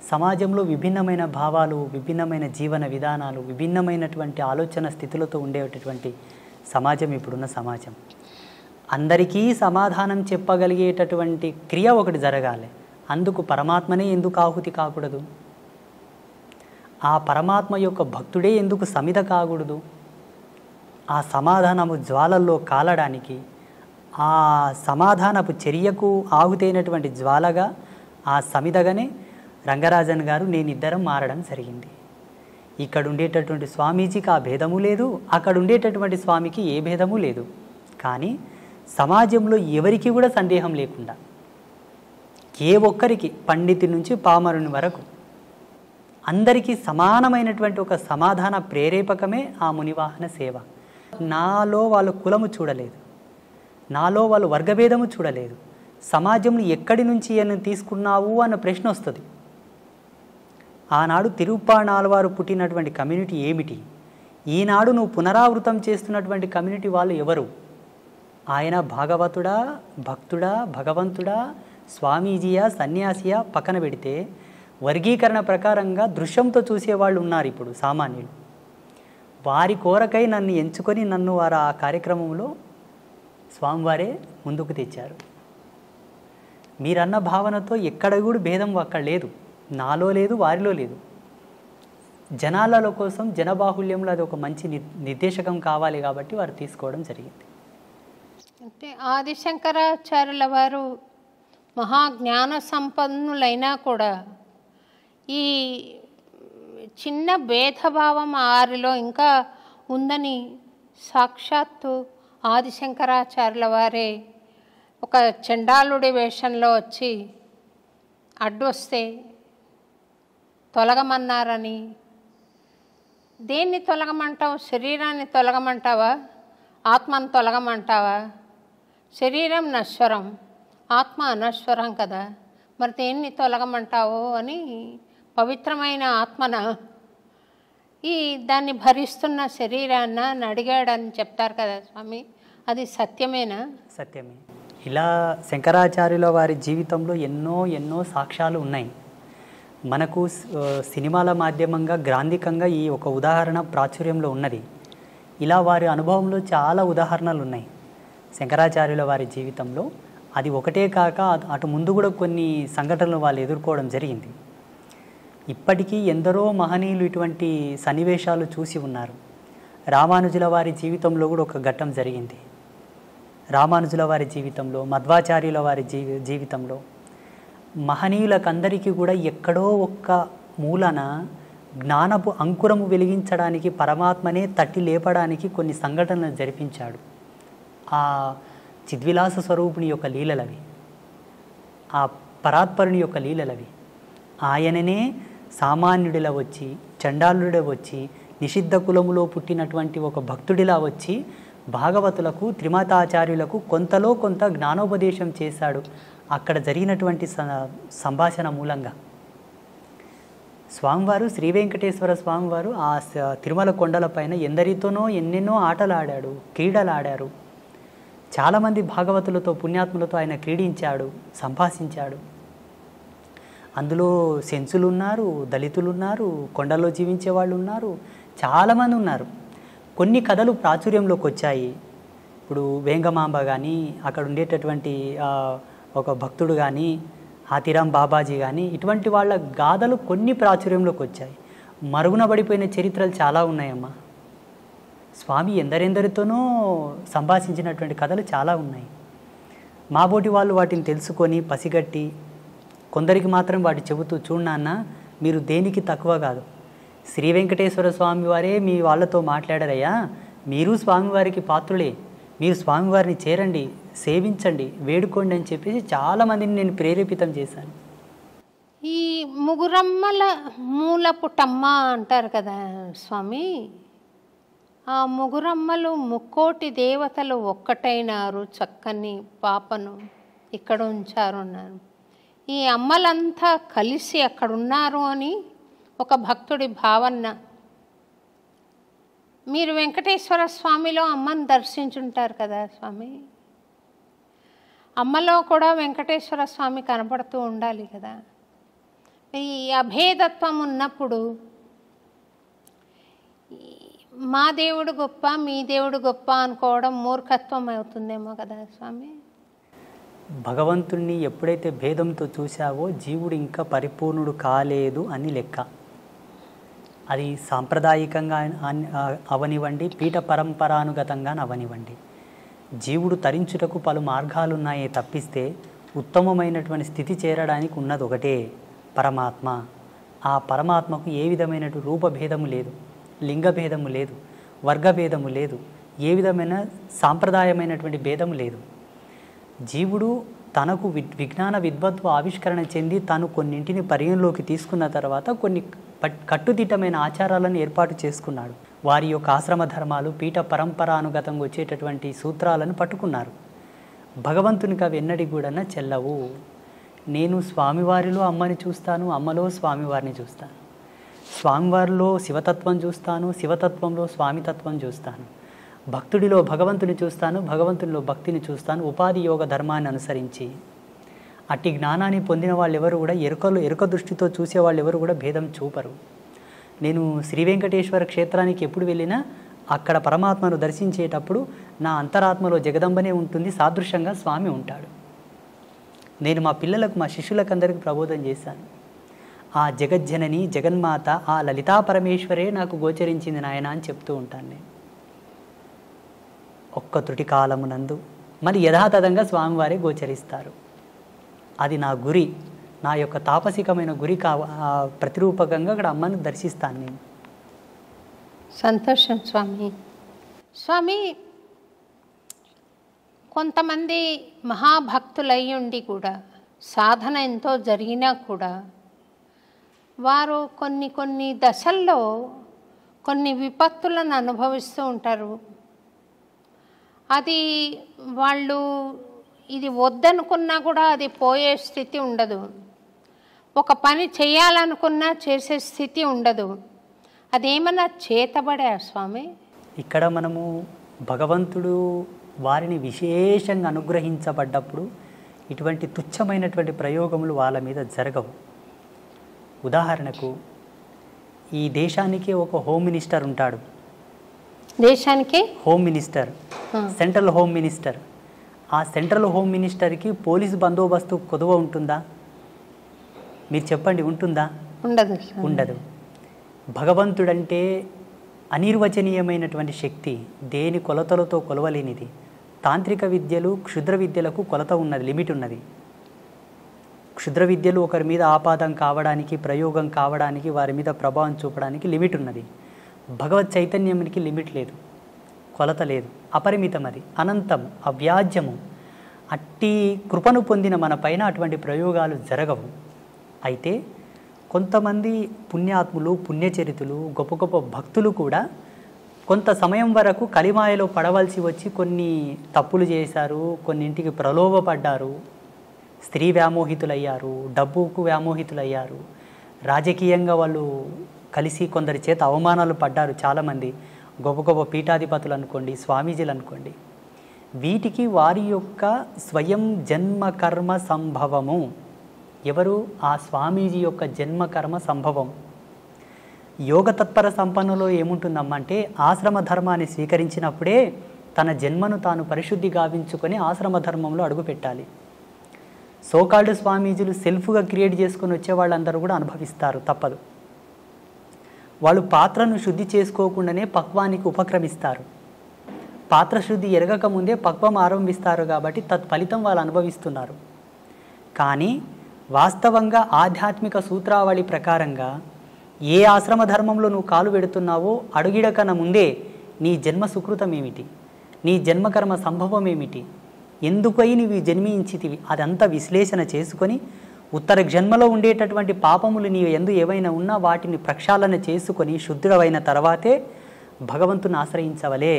సమాజంలో విభిన్నమైన భావాలు, విభిన్నమైన జీవన విధానాలు, విభిన్నమైనటువంటి ఆలోచన స్థితులతో ఉండేటటువంటి సమాజం ఇప్పుడున్న సమాజం. అందరికీ సమాధానం చెప్పగలిగేటటువంటి క్రియ ఒకటి జరగాలి. అందుకు పరమాత్మనే ఎందుకు ఆహుతి కాకూడదు? ఆ పరమాత్మ యొక్క భక్తుడే ఎందుకు సమిధ కాకూడదు? ఆ సమాధానము జ్వాలల్లో కాలడానికి, ఆ సమాధానపు చర్యకు ఆహుతైనటువంటి జ్వాలగా, ఆ సమిధగానే రంగరాజన్ గారు నేనిద్దరం మారడం జరిగింది. ఇక్కడ ఉండేటటువంటి స్వామీజీకి ఆ భేదము లేదు, అక్కడ ఉండేటటువంటి స్వామికి ఏ భేదము లేదు. కానీ సమాజంలో ఎవరికి కూడా సందేహం లేకుండా, ఏ ఒక్కరికి, పండితుడి నుంచి పామరుని వరకు అందరికీ సమానమైనటువంటి ఒక సమాధాన ప్రేరేపకమే ఆ మునివాహన సేవ. నాలో వాళ్ళు కులము చూడలేదు, నాలో వాళ్ళు వర్గభేదము చూడలేదు. సమాజంలో ఎక్కడి నుంచి అని తీసుకున్నావు అన్న ప్రశ్న వస్తుంది. ఆనాడు తిరుప్పాణాళ్వారు పుట్టినటువంటి కమ్యూనిటీ ఏమిటి? ఈనాడు నువ్వు పునరావృతం చేస్తున్నటువంటి కమ్యూనిటీ వాళ్ళు ఎవరు? ఆయన భాగవతుడా, భక్తుడా, భగవంతుడా, స్వామీజీయా, సన్యాసియా పక్కన పెడితే వర్గీకరణ ప్రకారంగా దృశ్యంతో చూసేవాళ్ళు ఉన్నారు ఇప్పుడు సామాన్యులు. వారి కోరకై నన్ను ఎంచుకొని వారు ఆ కార్యక్రమంలో స్వామివారే ముందుకు తెచ్చారు. మీరన్న భావనతో ఎక్కడ కూడా భేదం అక్కడ లేదు, నాలో లేదు, వారిలో లేదు. జనాల కోసం జనబాహుల్యంలో అది ఒక మంచి నిర్దేశకం కావాలి కాబట్టి వారు తీసుకోవడం జరిగింది.
అంటే ఆదిశంకరాచార్యుల వారు మహాజ్ఞాన సంపన్నులైనా కూడా ఈ చిన్న భేదభావం వారిలో ఇంకా ఉందని సాక్షాత్తు ఆదిశంకరాచార్యుల వారే ఒక చండాలుడి వేషంలో వచ్చి అడ్డొస్తే తొలగమన్నారని. దేన్ని తొలగమంటావు? శరీరాన్ని తొలగమంటావా? ఆత్మను తొలగమంటావా? శరీరం నశ్వరం, ఆత్మ అనశ్వరం కదా, మరి దేన్ని తొలగమంటావు అని పవిత్రమైన ఆత్మన దాన్ని భరిస్తున్న శరీరాన్ని అడిగాడని చెప్తారు కదా స్వామి, అది సత్యమేనా?
సత్యమే. ఇలా శంకరాచార్యుల వారి జీవితంలో ఎన్నో ఎన్నో సాక్ష్యాలు ఉన్నాయి. మనకు సినిమాల మాధ్యమంగా గ్రాంధికంగా ఈ ఒక ఉదాహరణ ప్రాచుర్యంలో ఉన్నది. ఇలా వారి అనుభవంలో చాలా ఉదాహరణలు ఉన్నాయి శంకరాచార్యుల వారి జీవితంలో. అది ఒకటే కాక అటు ముందు కూడా కొన్ని సంఘటనలు వాళ్ళు ఎదుర్కోవడం జరిగింది. ఇప్పటికీ ఎందరో మహనీయులు ఇటువంటి సన్నివేశాలు చూసి ఉన్నారు. రామానుజుల వారి జీవితంలో కూడా ఒక ఘట్టం జరిగింది. రామానుజుల వారి జీవితంలో, మధ్వాచార్యుల వారి జీవితంలో మహనీయులకందరికీ కూడా ఎక్కడో ఒక్క మూలన జ్ఞానపు అంకురము వెలిగించడానికి, పరమాత్మనే తట్టి లేపడానికి కొన్ని సంఘటనలు జరిపించాడు. ఆ చిద్విలాస స్వరూపుని యొక్క లీలలవి, ఆ పరాత్పరుని యొక్క లీలలవి. ఆయననే సామాన్యుడిలా వచ్చి, చండాలుడిలా వచ్చి, నిషిద్ధ కులములో పుట్టినటువంటి ఒక భక్తుడిలా వచ్చి భాగవతులకు, త్రిమతాచార్యులకు కొంతలో కొంత జ్ఞానోపదేశం చేశాడు అక్కడ జరిగినటువంటి సంభాషణ మూలంగా. స్వామివారు, శ్రీ వెంకటేశ్వర స్వామివారు ఆ తిరుమల కొండలపైన ఎందరితోనో ఎన్నెన్నో ఆటలు ఆడాడు, క్రీడలు ఆడారు. చాలామంది భాగవతులతో, పుణ్యాత్ములతో ఆయన క్రీడించాడు, సంభాషించాడు. అందులో సెంచులు ఉన్నారు, దళితులు ఉన్నారు, కొండల్లో జీవించే వాళ్ళు ఉన్నారు, చాలామంది ఉన్నారు. కొన్ని కథలు ప్రాచుర్యంలోకి వచ్చాయి. ఇప్పుడు వేంగమాంబ కానీ, అక్కడ ఉండేటటువంటి ఒక భక్తుడు కానీ, హాతీరాం బాబాజీ కానీ, ఇటువంటి వాళ్ళ గాథలు కొన్ని ప్రాచుర్యంలోకి వచ్చాయి. మరుగున పడిపోయిన చరిత్రలు చాలా ఉన్నాయమ్మా. స్వామి ఎందరెందరితోనో సంభాషించినటువంటి కథలు చాలా ఉన్నాయి. మాబోటి వాళ్ళు వాటిని తెలుసుకొని పసిగట్టి కొందరికి మాత్రం వాటి చెబుతూ, చూడన్న మీరు దేనికి తక్కువ కాదు, శ్రీ వెంకటేశ్వర స్వామి వారే మీ వాళ్ళతో మాట్లాడారయ్యా, మీరు స్వామివారికి పాత్రులే, మీరు స్వామివారిని చేరండి, సేవించండి, వేడుకోండి అని చెప్పేసి చాలామందిని నేను ప్రేరేపితం చేశాను.
ఈ ముగురమ్మల మూలపుటమ్మ అంటారు కదా స్వామి, ఆ ముగురమ్మలు ముక్కోటి దేవతలు ఒక్కటైనారు, చక్కని పాపను ఇక్కడ ఉంచారు అన్నారు. ఈ అమ్మలంతా కలిసి అక్కడున్నారు అని ఒక భక్తుడి భావన. మీరు వెంకటేశ్వర స్వామిలో అమ్మను దర్శించుంటారు కదా స్వామి, అమ్మలో కూడా వెంకటేశ్వర స్వామి కనపడుతూ ఉండాలి కదా. ఈ అభేదత్వం ఉన్నప్పుడు మా దేవుడు గొప్ప, మీ దేవుడు గొప్ప అనుకోవడం మూర్ఖత్వం అవుతుందేమో కదా స్వామి.
భగవంతుణ్ణి ఎప్పుడైతే భేదంతో చూశావో జీవుడు ఇంకా పరిపూర్ణుడు కాలేదు అని లెక్క. అది సాంప్రదాయికంగా అవనివ్వండి, పీఠ పరంపరానుగతంగా అవనివ్వండి, జీవుడు తరించుటకు పలు మార్గాలున్నాయే తప్పిస్తే ఉత్తమమైనటువంటి స్థితి చేరడానికి ఉన్నది ఒకటే, పరమాత్మ. ఆ పరమాత్మకు ఏ విధమైన రూపభేదము లేదు, లింగభేదము లేదు, వర్గభేదము లేదు, ఏ విధమైన సాంప్రదాయమైనటువంటి భేదము లేదు. జీవుడు తనకు విజ్ఞాన విద్వత్వ ఆవిష్కరణ చెంది తాను కొన్నింటిని పరిగణలోకి తీసుకున్న తర్వాత కొన్ని కట్టుదిట్టమైన ఆచారాలను ఏర్పాటు చేసుకున్నాడు. వారి యొక్క ఆశ్రమ ధర్మాలు, పీఠ పరంపరానుగతంగా వచ్చేటటువంటి సూత్రాలను పట్టుకున్నారు. భగవంతునికి అవి ఎన్నడి కూడా చెల్లవు. నేను స్వామివారిలో అమ్మని చూస్తాను, అమ్మలో స్వామివారిని చూస్తాను, స్వామివారిలో శివతత్వం చూస్తాను, శివతత్వంలో స్వామితత్వం చూస్తాను, భక్తుడిలో భగవంతుని చూస్తాను, భగవంతునిలో భక్తిని చూస్తాను, ఉపాధి యోగ ధర్మాన్ని అనుసరించి. అట్టి జ్ఞానాన్ని పొందిన వాళ్ళు ఎవరు కూడా ఎరుక దృష్టితో చూసే వాళ్ళు ఎవరు కూడా భేదం చూపరు. నేను శ్రీ వెంకటేశ్వర క్షేత్రానికి ఎప్పుడు వెళ్ళినా అక్కడ పరమాత్మను దర్శించేటప్పుడు నా అంతరాత్మలో జగదంబనే ఉంటుంది, సాదృశ్యంగా స్వామి ఉంటాడు. నేను మా పిల్లలకు, మా శిష్యులకు అందరికీ ప్రబోధం చేశాను. ఆ జగజ్జనని జగన్మాత ఆ లలితా పరమేశ్వరే నాకు గోచరించింది నాయన అని చెప్తూ ఉంటాను నేను. ఒక్క త్రుటి కాలమునందు మరి యథాతథంగా స్వామివారే గోచరిస్తారు. అది నా గురి, నా యొక్క తాపసికమైన గురి ప్రతిరూపకంగా అక్కడ అమ్మను దర్శిస్తాను నేను.
సంతోషం స్వామి. స్వామి, కొంతమంది మహాభక్తులయ్యి ఉండి కూడా సాధన ఎంతో జరిగినా కూడా వారు కొన్ని దశల్లో కొన్ని విపత్తులను అనుభవిస్తూ ఉంటారు. అది వాళ్ళు ఇది వద్దనుకున్నా కూడా అది పోయే స్థితి ఉండదు. ఒక పని చేయాలనుకున్నా చేసే స్థితి ఉండదు. అదేమన్నా చేతబడా స్వామి?
ఇక్కడ మనము భగవంతుడు వారిని విశేషంగా అనుగ్రహించబడ్డప్పుడు ఇటువంటి తుచ్చమైనటువంటి ప్రయోగములు వాళ్ళ మీద జరగవు. ఉదాహరణకు ఈ దేశానికి ఒక హోమ్ మినిస్టర్ ఉంటాడు.
దేశానికి
home minister, central home minister. ఆ సెంట్రల్ హోమ్ మినిస్టర్కి పోలీసు బందోబస్తు కొదువ ఉంటుందా? మీరు చెప్పండి, ఉంటుందా?
ఉండదు.
ఉండదు. భగవంతుడంటే అనిర్వచనీయమైనటువంటి శక్తి, దేని కొలతలతో కొలవలేనిది. తాంత్రిక విద్యలు, క్షుద్ర విద్యలకు కొలత ఉన్నది, లిమిట్ ఉన్నది. క్షుద్ర విద్యలు ఒకరి మీద ఆపాదం కావడానికి, ప్రయోగం కావడానికి, వారి మీద ప్రభావం చూపడానికి లిమిట్ ఉన్నది. భగవత్ చైతన్యానికి లిమిట్ లేదు, కొలత లేదు, అపరిమితం, అది అనంతం, అవ్యాజ్యము. అట్టి కృపను పొందిన మన పైన అటువంటి ప్రయోగాలు జరగవు. అయితే కొంతమంది పుణ్యాత్ములు, పుణ్యచరితులు, గొప్ప గొప్ప భక్తులు కూడా కొంత సమయం వరకు కలిమాయలో పడవలసి వచ్చి కొన్ని తప్పులు చేశారు, కొన్నింటికి ప్రలోభపడ్డారు, స్త్రీ వ్యామోహితులయ్యారు, డబ్బుకు వ్యామోహితులయ్యారు, రాజకీయంగా వాళ్ళు కలిసి కొందరి చేత అవమానాలు పడ్డారు. చాలామంది గొప్ప గొప్ప పీఠాధిపతులు అనుకోండి, స్వామీజీలు అనుకోండి. వీటికి వారి యొక్క స్వయం జన్మకర్మ సంభవము. ఎవరు? ఆ స్వామీజీ యొక్క జన్మకర్మ సంభవం. యోగ తత్పర సంపన్నులో ఏముంటుందమ్మా అంటే, ఆశ్రమ ధర్మాన్ని స్వీకరించినప్పుడే తన జన్మను తాను పరిశుద్ధి గావించుకొని ఆశ్రమ ధర్మంలో అడుగుపెట్టాలి. సోకాల్డ్ స్వామీజీలు సెల్ఫ్గా క్రియేట్ చేసుకొని వచ్చే వాళ్ళందరూ కూడా అనుభవిస్తారు, తప్పదు. వాళ్ళు పాత్రను శుద్ధి చేసుకోకుండానే పక్వానికి ఉపక్రమిస్తారు. పాత్ర శుద్ధి ఎరగక ముందే పక్వం ఆరంభిస్తారు కాబట్టి తత్ఫలితం వాళ్ళు అనుభవిస్తున్నారు. కానీ వాస్తవంగా ఆధ్యాత్మిక సూత్రావళి ప్రకారంగా ఏ ఆశ్రమ ధర్మంలో నువ్వు కాలు పెడుతున్నావో అడుగిడకన ముందే నీ జన్మ సుకృతం ఏమిటి, నీ జన్మకర్మ సంభవం ఏమిటి, ఎందుకై నీవు జన్మించితివి, అదంతా విశ్లేషణ చేసుకొని ఉత్తర జన్మలో ఉండేటటువంటి పాపములు నీ ఎందు ఏవైనా ఉన్నా వాటిని ప్రక్షాళన చేసుకొని శుద్ధుడవైన తర్వాతే భగవంతుని ఆశ్రయించవలే.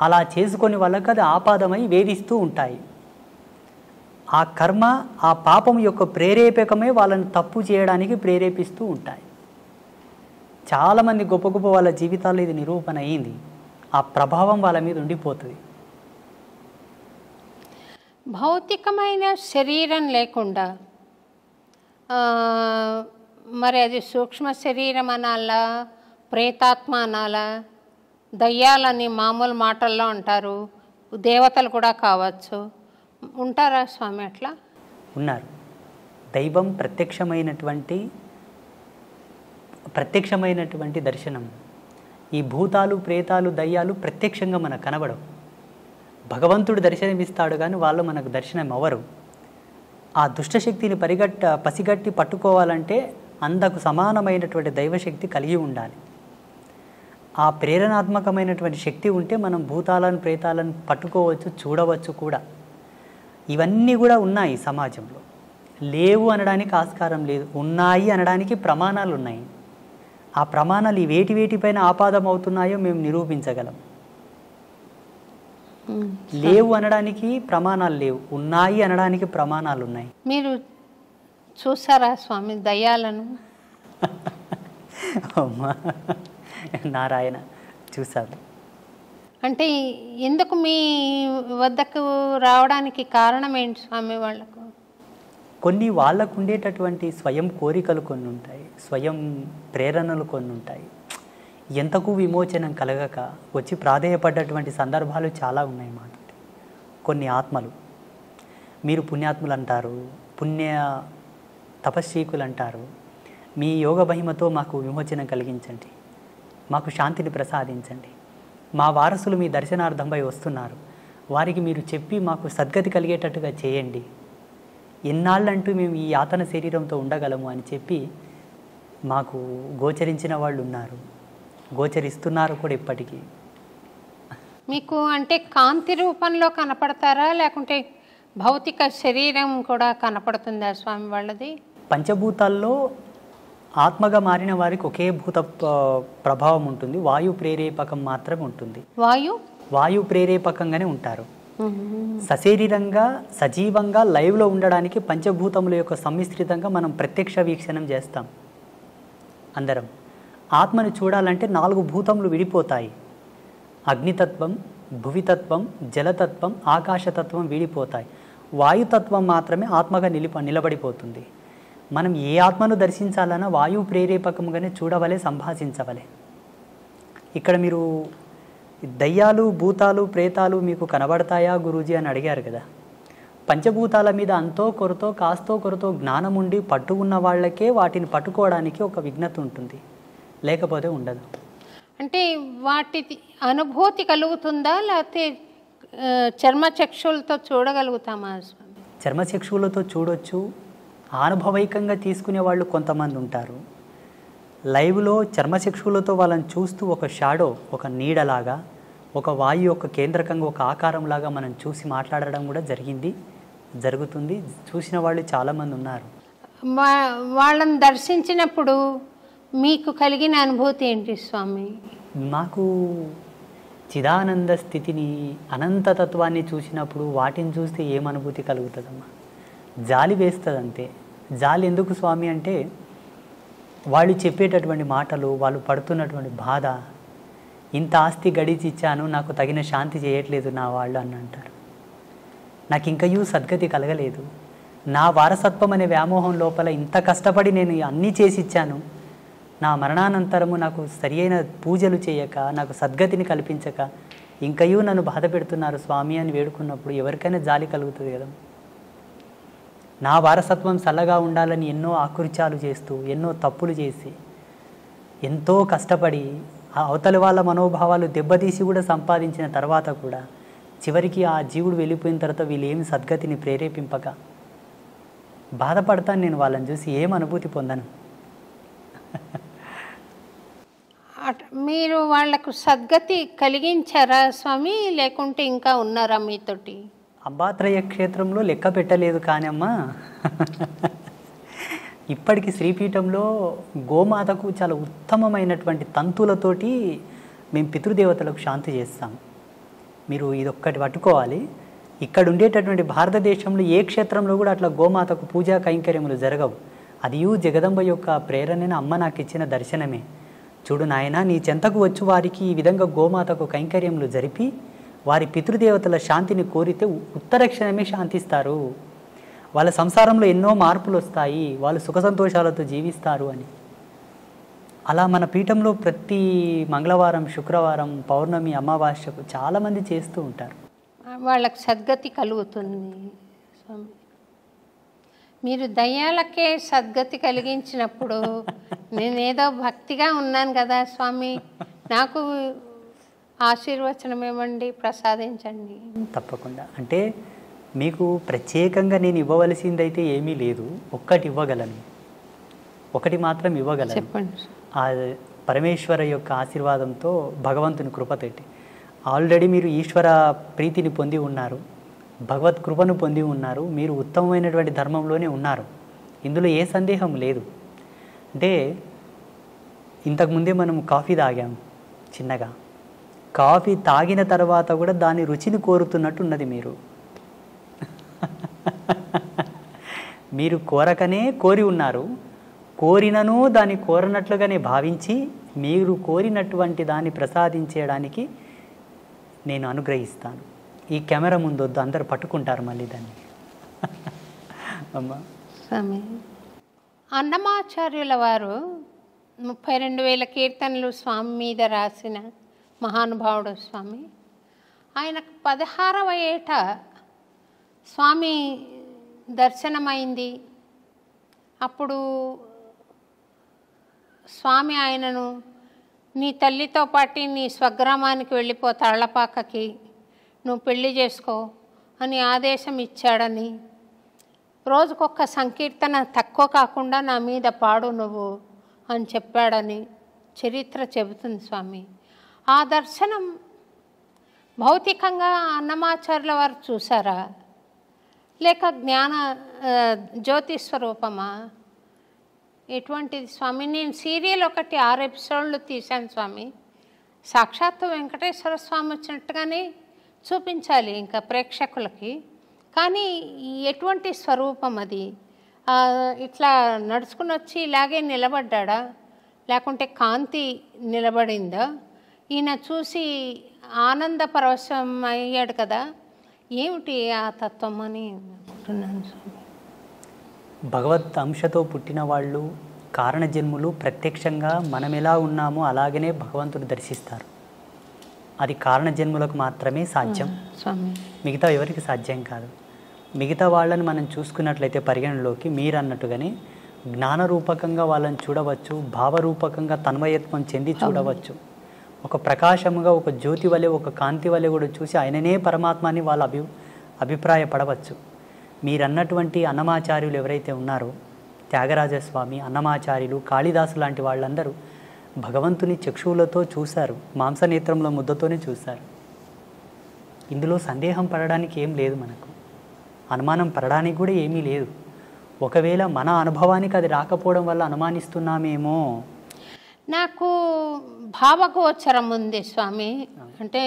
అలా చేసుకొని వాళ్ళకి అది ఆపాదమై వేధిస్తూ ఉంటాయి. ఆ కర్మ, ఆ పాపం యొక్క ప్రేరేపకమే వాళ్ళని తప్పు చేయడానికి ప్రేరేపిస్తూ ఉంటాయి. చాలామంది గొప్ప గొప్ప వాళ్ళ జీవితాల్లో ఇది నిరూపణ అయింది. ఆ ప్రభావం వాళ్ళ మీద ఉండిపోతుంది.
భౌతికమైన శరీరం లేకుండా మరి అది సూక్ష్మ శరీరం అనాలా, ప్రేతాత్మ అనాలా, దయ్యాలని మామూలు మాటల్లో అంటారు, దేవతలు కూడా కావచ్చు. ఉంటారా స్వామి అట్లా?
ఉన్నారు. దైవం ప్రత్యక్షమైనటువంటి దర్శనం. ఈ భూతాలు, ప్రేతాలు, దయ్యాలు ప్రత్యక్షంగా మనకు కనబడవు. భగవంతుడు దర్శనమిస్తాడు కానీ వాళ్ళు మనకు దర్శనం అవ్వరు. ఆ దుష్టశక్తిని పసిగట్టి పట్టుకోవాలంటే అంతకు సమానమైనటువంటి దైవశక్తి కలిగి ఉండాలి. ఆ ప్రేరణాత్మకమైనటువంటి శక్తి ఉంటే మనం భూతాలను, ప్రేతాలను పట్టుకోవచ్చు, చూడవచ్చు కూడా. ఇవన్నీ కూడా ఉన్నాయి సమాజంలో. లేవు అనడానికి ఆస్కారం లేదు, ఉన్నాయి అనడానికి ప్రమాణాలు ఉన్నాయి. ఆ ప్రమాణాలు వేటిపైన ఆపాదం అవుతున్నాయో మేము నిరూపించగలం. లేవు అనడానికి ప్రమాణాలు లేవు, ఉన్నాయి అనడానికి ప్రమాణాలు ఉన్నాయి.
మీరు చూసారా స్వామి దయ్యాలను?
అమ్మా నారాయణ చూశాను.
అంటే ఎందుకు మీ వద్దకు రావడానికి కారణం ఏంటి స్వామి? వాళ్ళకు
కొన్ని వాళ్ళకు ఉండేటటువంటి స్వయం కోరికలు కొన్ని ఉంటాయి, స్వయం ప్రేరణలు కొన్ని ఉంటాయి. ఎంతకు విమోచనం కలగక వచ్చి ప్రాధేయపడ్డటువంటి సందర్భాలు చాలా ఉన్నాయి మాకు. కొన్ని ఆత్మలు, మీరు పుణ్యాత్ములు అంటారు, పుణ్య తపస్వీకులు అంటారు, మీ యోగ మహిమతో మాకు విమోచనం కలిగించండి, మాకు శాంతిని ప్రసాదించండి, మా వారసులు మీ దర్శనార్థంపై వస్తున్నారు, వారికి మీరు చెప్పి మాకు సద్గతి కలిగేటట్టుగా చేయండి, ఎన్నాళ్ళంటూ మేము ఈ యాతన శరీరంతో ఉండగలము అని చెప్పి మాకు గోచరించిన వాళ్ళు ఉన్నారు, గోచరిస్తున్నారు కూడా ఇప్పటికీ.
మీకు అంటే కాంతి రూపంలో కనపడతారా, లేకుంటే భౌతిక శరీరం కూడా కనపడుతుందా స్వామి వాళ్ళది?
పంచభూతాల్లో ఆత్మగా మారిన వారికి ఒకే భూత ప్రభావం ఉంటుంది, వాయు ప్రేరేపకం మాత్రమే ఉంటుంది. వాయు ప్రేరేపకంగానే ఉంటారు. సశరీరంగా సజీవంగా లైవ్లో ఉండడానికి పంచభూతముల యొక్క సమ్మిశ్రితంగా మనం ప్రత్యక్ష వీక్షణం చేస్తాం అందరం. ఆత్మను చూడాలంటే 4 భూతములు విడిపోతాయి. అగ్నితత్వం, భువితత్వం, జలతత్వం, ఆకాశతత్వం విడిపోతాయి. వాయుతత్వం మాత్రమే ఆత్మగా నిలబడిపోతుంది. మనం ఏ ఆత్మను దర్శించాలన్నా వాయువు ప్రేరేపకంగానే చూడవలే, సంభాషించవలే. ఇక్కడ మీరు దయ్యాలు, భూతాలు, ప్రేతాలు మీకు కనబడతాయా గురూజీ అని అడిగారు కదా. పంచభూతాల మీద అంతో కొరతో కాస్తో కొరతో జ్ఞానం ఉండి పట్టు ఉన్న వాళ్ళకే వాటిని పట్టుకోవడానికి ఒక విజ్ఞత ఉంటుంది, లేకపోతే ఉండదు.
అంటే వాటి అనుభూతి కలుగుతుందా, లేకపోతే చర్మచక్షులతో చూడగలుగుతామా?
చర్మచక్షులతో చూడొచ్చు, అనుభవైకంగా తీసుకునే వాళ్ళు కొంతమంది ఉంటారు. లైవ్లో చర్మచక్షులతో వాళ్ళని చూస్తూ ఒక షాడో, ఒక నీడలాగా, ఒక వాయు యొక్క కేంద్రకంగా ఒక ఆకారంలాగా మనం చూసి మాట్లాడడం కూడా జరుగుతుంది. చూసిన వాళ్ళు చాలామంది ఉన్నారు.
వాళ్ళని దర్శించినప్పుడు మీకు కలిగిన అనుభూతి ఏంటి స్వామి?
మాకు చిదానంద స్థితిని, అనంతతత్వాన్ని చూసినప్పుడు వాటిని చూస్తే ఏమనుభూతి కలుగుతుందమ్మా? జాలి వేస్తుంది అంతే. జాలి ఎందుకు స్వామి అంటే, వాళ్ళు చెప్పేటటువంటి మాటలు, వాళ్ళు పడుతున్నటువంటి బాధ, ఇంత ఆస్తి గడిచి ఇచ్చాను, నాకు తగిన శాంతి చేయట్లేదు నా వాళ్ళు అని అంటారు. నాకు ఇంకయూ సద్గతి కలగలేదు, నా వారసత్వం అనే వ్యామోహం లోపల ఇంత కష్టపడి నేను అన్నీ చేసి ఇచ్చాను, నా మరణానంతరము నాకు సరి అయిన పూజలు చేయక, నాకు సద్గతిని కల్పించక ఇంకయూ నన్ను బాధ పెడుతున్నారు స్వామి అని వేడుకున్నప్పుడు ఎవరికైనా జాలి కలుగుతుంది కదా. నా వారసత్వం చల్లగా ఉండాలని ఎన్నో ఆకృత్యాలు చేస్తూ, ఎన్నో తప్పులు చేసి, ఎంతో కష్టపడి అవతలి వాళ్ళ మనోభావాలు దెబ్బతీసి కూడా సంపాదించిన తర్వాత కూడా చివరికి ఆ జీవుడు వెళ్ళిపోయిన తర్వాత వీళ్ళు ఏమి సద్గతిని ప్రేరేపింపక బాధపడతాను నేను. వాళ్ళని చూసి ఏం అనుభూతి పొందను.
మీరు వాళ్లకు సద్గతి కలిగించారా స్వామి, లేకుంటే ఇంకా ఉన్నారా మీతోటి?
అంబాత్రయ క్షేత్రంలో లెక్క పెట్టలేదు కానీ అమ్మా, ఇప్పటికి శ్రీపీఠంలో గోమాతకు చాలా ఉత్తమమైనటువంటి తంతులతోటి మేము పితృదేవతలకు శాంతి చేస్తాం. మీరు ఇదొక్కటి పట్టుకోవాలి. ఇక్కడ ఉండేటటువంటి భారతదేశంలో ఏ క్షేత్రంలో కూడా అట్లా గోమాతకు పూజా కైంకర్యములు జరగవు. అది జగదంబ యొక్క ప్రేరణని అమ్మ నాకు ఇచ్చిన దర్శనమే. చూడు నాయన, నీ చెంతకు వచ్చి వారికి ఈ విధంగా గోమాతకు కైంకర్యములు జరిపి వారి పితృదేవతల శాంతిని కోరితే ఉత్తరక్షణమే శాంతిస్తారు, వాళ్ళ సంసారంలో ఎన్నో మార్పులు వస్తాయి, వాళ్ళు సుఖ సంతోషాలతో జీవిస్తారు అని. అలా మన పీఠంలో ప్రతి మంగళవారం, శుక్రవారం, పౌర్ణమి, అమావాస్యకు చాలామంది చేస్తూ ఉంటారు.
వాళ్ళకి సద్గతి కలుగుతుంది స్వామి. మీరు దయ్యాలకే సద్గతి కలిగించినప్పుడు నేనేదో భక్తిగా ఉన్నాను కదా స్వామి, నాకు ఆశీర్వచనం ఇవ్వండి, ప్రసాదించండి.
తప్పకుండా. అంటే మీకు ప్రత్యేకంగా నేను ఇవ్వవలసిందైతే ఏమీ లేదు. ఒక్కటి ఇవ్వగలను, ఒకటి మాత్రం ఇవ్వగలను.
చెప్పండి.
ఆ పరమేశ్వర యొక్క ఆశీర్వాదంతో, భగవంతుని కృపతోటి ఆల్రెడీ మీరు ఈశ్వర ప్రీతిని పొంది ఉన్నారు, భగవత్ కృపను పొంది ఉన్నారు, మీరు ఉత్తమమైనటువంటి ధర్మంలోనే ఉన్నారు, ఇందులో ఏ సందేహం లేదు. అంటే ఇంతకుముందే మనం కాఫీ తాగాము చిన్నగా, కాఫీ తాగిన తర్వాత కూడా దాని రుచిని కోరుతున్నట్టు ఉన్నది మీరు. మీరు కోరకనే కోరి ఉన్నారు. కోరినను దాన్ని కోరనట్లుగానే భావించి మీరు కోరినటువంటి దాన్ని ప్రసాదించడానికి నేను అనుగ్రహిస్తాను. ఈ కెమెరా ముందొద్దు, అందరు పట్టుకుంటారు మళ్ళీ దాన్ని. అమ్మా
స్వామి, అన్నమాచార్యుల వారు 32,000 కీర్తనలు స్వామి మీద రాసిన మహానుభావుడు స్వామి. ఆయనకు 16వ ఏట స్వామి దర్శనమైంది. అప్పుడు స్వామి ఆయనను నీ తల్లితో పాటు నీ స్వగ్రామానికి వెళ్ళిపో, తాళ్లపాకకి, నువ్వు పెళ్లి చేసుకో అని ఆదేశం ఇచ్చాడని, రోజుకొక సంకీర్తన తక్కువ కాకుండా నా మీద పాడు నువ్వు అని చెప్పాడని చరిత్ర చెబుతుంది స్వామి. ఆ దర్శనం భౌతికంగా అన్నమాచార్యుల వారు చూసారా, లేక జ్ఞాన జ్యోతి స్వరూపమా? ఎటువంటిది స్వామి? నేను సీరియల్ ఒకటి 6 ఎపిసోడ్లు తీశాను స్వామి. సాక్షాత్తు వెంకటేశ్వర స్వామి వచ్చినట్టుగానే చూపించాలి ఇంకా ప్రేక్షకులకి. కానీ ఎటువంటి స్వరూపం అది? ఇట్లా నడుచుకుని వచ్చి ఇలాగే నిలబడ్డా, లేకుంటే కాంతి నిలబడిందా? ఈయన చూసి ఆనంద పరవశం అయ్యాడు కదా, ఏమిటి ఆ తత్వం అని అనుకుంటున్నాను స్వామి.
భగవత్ అంశతో పుట్టిన వాళ్ళు, కారణజన్ములు ప్రత్యక్షంగా మనం ఎలా ఉన్నామో అలాగనే భగవంతుడు దర్శిస్తారు. అది కారణజన్ములకు మాత్రమే సాధ్యం, మిగతా ఎవరికి సాధ్యం కాదు. మిగతా వాళ్ళని మనం చూసుకున్నట్లయితే పరిగణలోకి మీరు అన్నట్టుగానే జ్ఞానరూపకంగా వాళ్ళని చూడవచ్చు, భావరూపకంగా తన్మయత్వం చెంది చూడవచ్చు. ఒక ప్రకాశముగా, ఒక జ్యోతి వలె, ఒక కాంతి వలె కూడా చూసి ఆయననే పరమాత్మని వాళ్ళు అభిప్రాయపడవచ్చు. మీరన్నటువంటి అన్నమాచార్యులు ఎవరైతే ఉన్నారో, త్యాగరాజస్వామి, అన్నమాచార్యులు, కాళిదాసు లాంటి వాళ్ళందరూ భగవంతుని చక్షువులతో చూశారు, మాంసనేత్రంలో ముద్దతోనే చూశారు. ఇందులో సందేహం పడడానికి ఏం లేదు, మనకు అనుమానం పడడానికి కూడా ఏమీ లేదు. ఒకవేళ మన అనుభవానికి అది రాకపోవడం వల్ల అనుమానిస్తున్నామేమో.
నాకు భావగోచరం ఉంది స్వామి, అంటే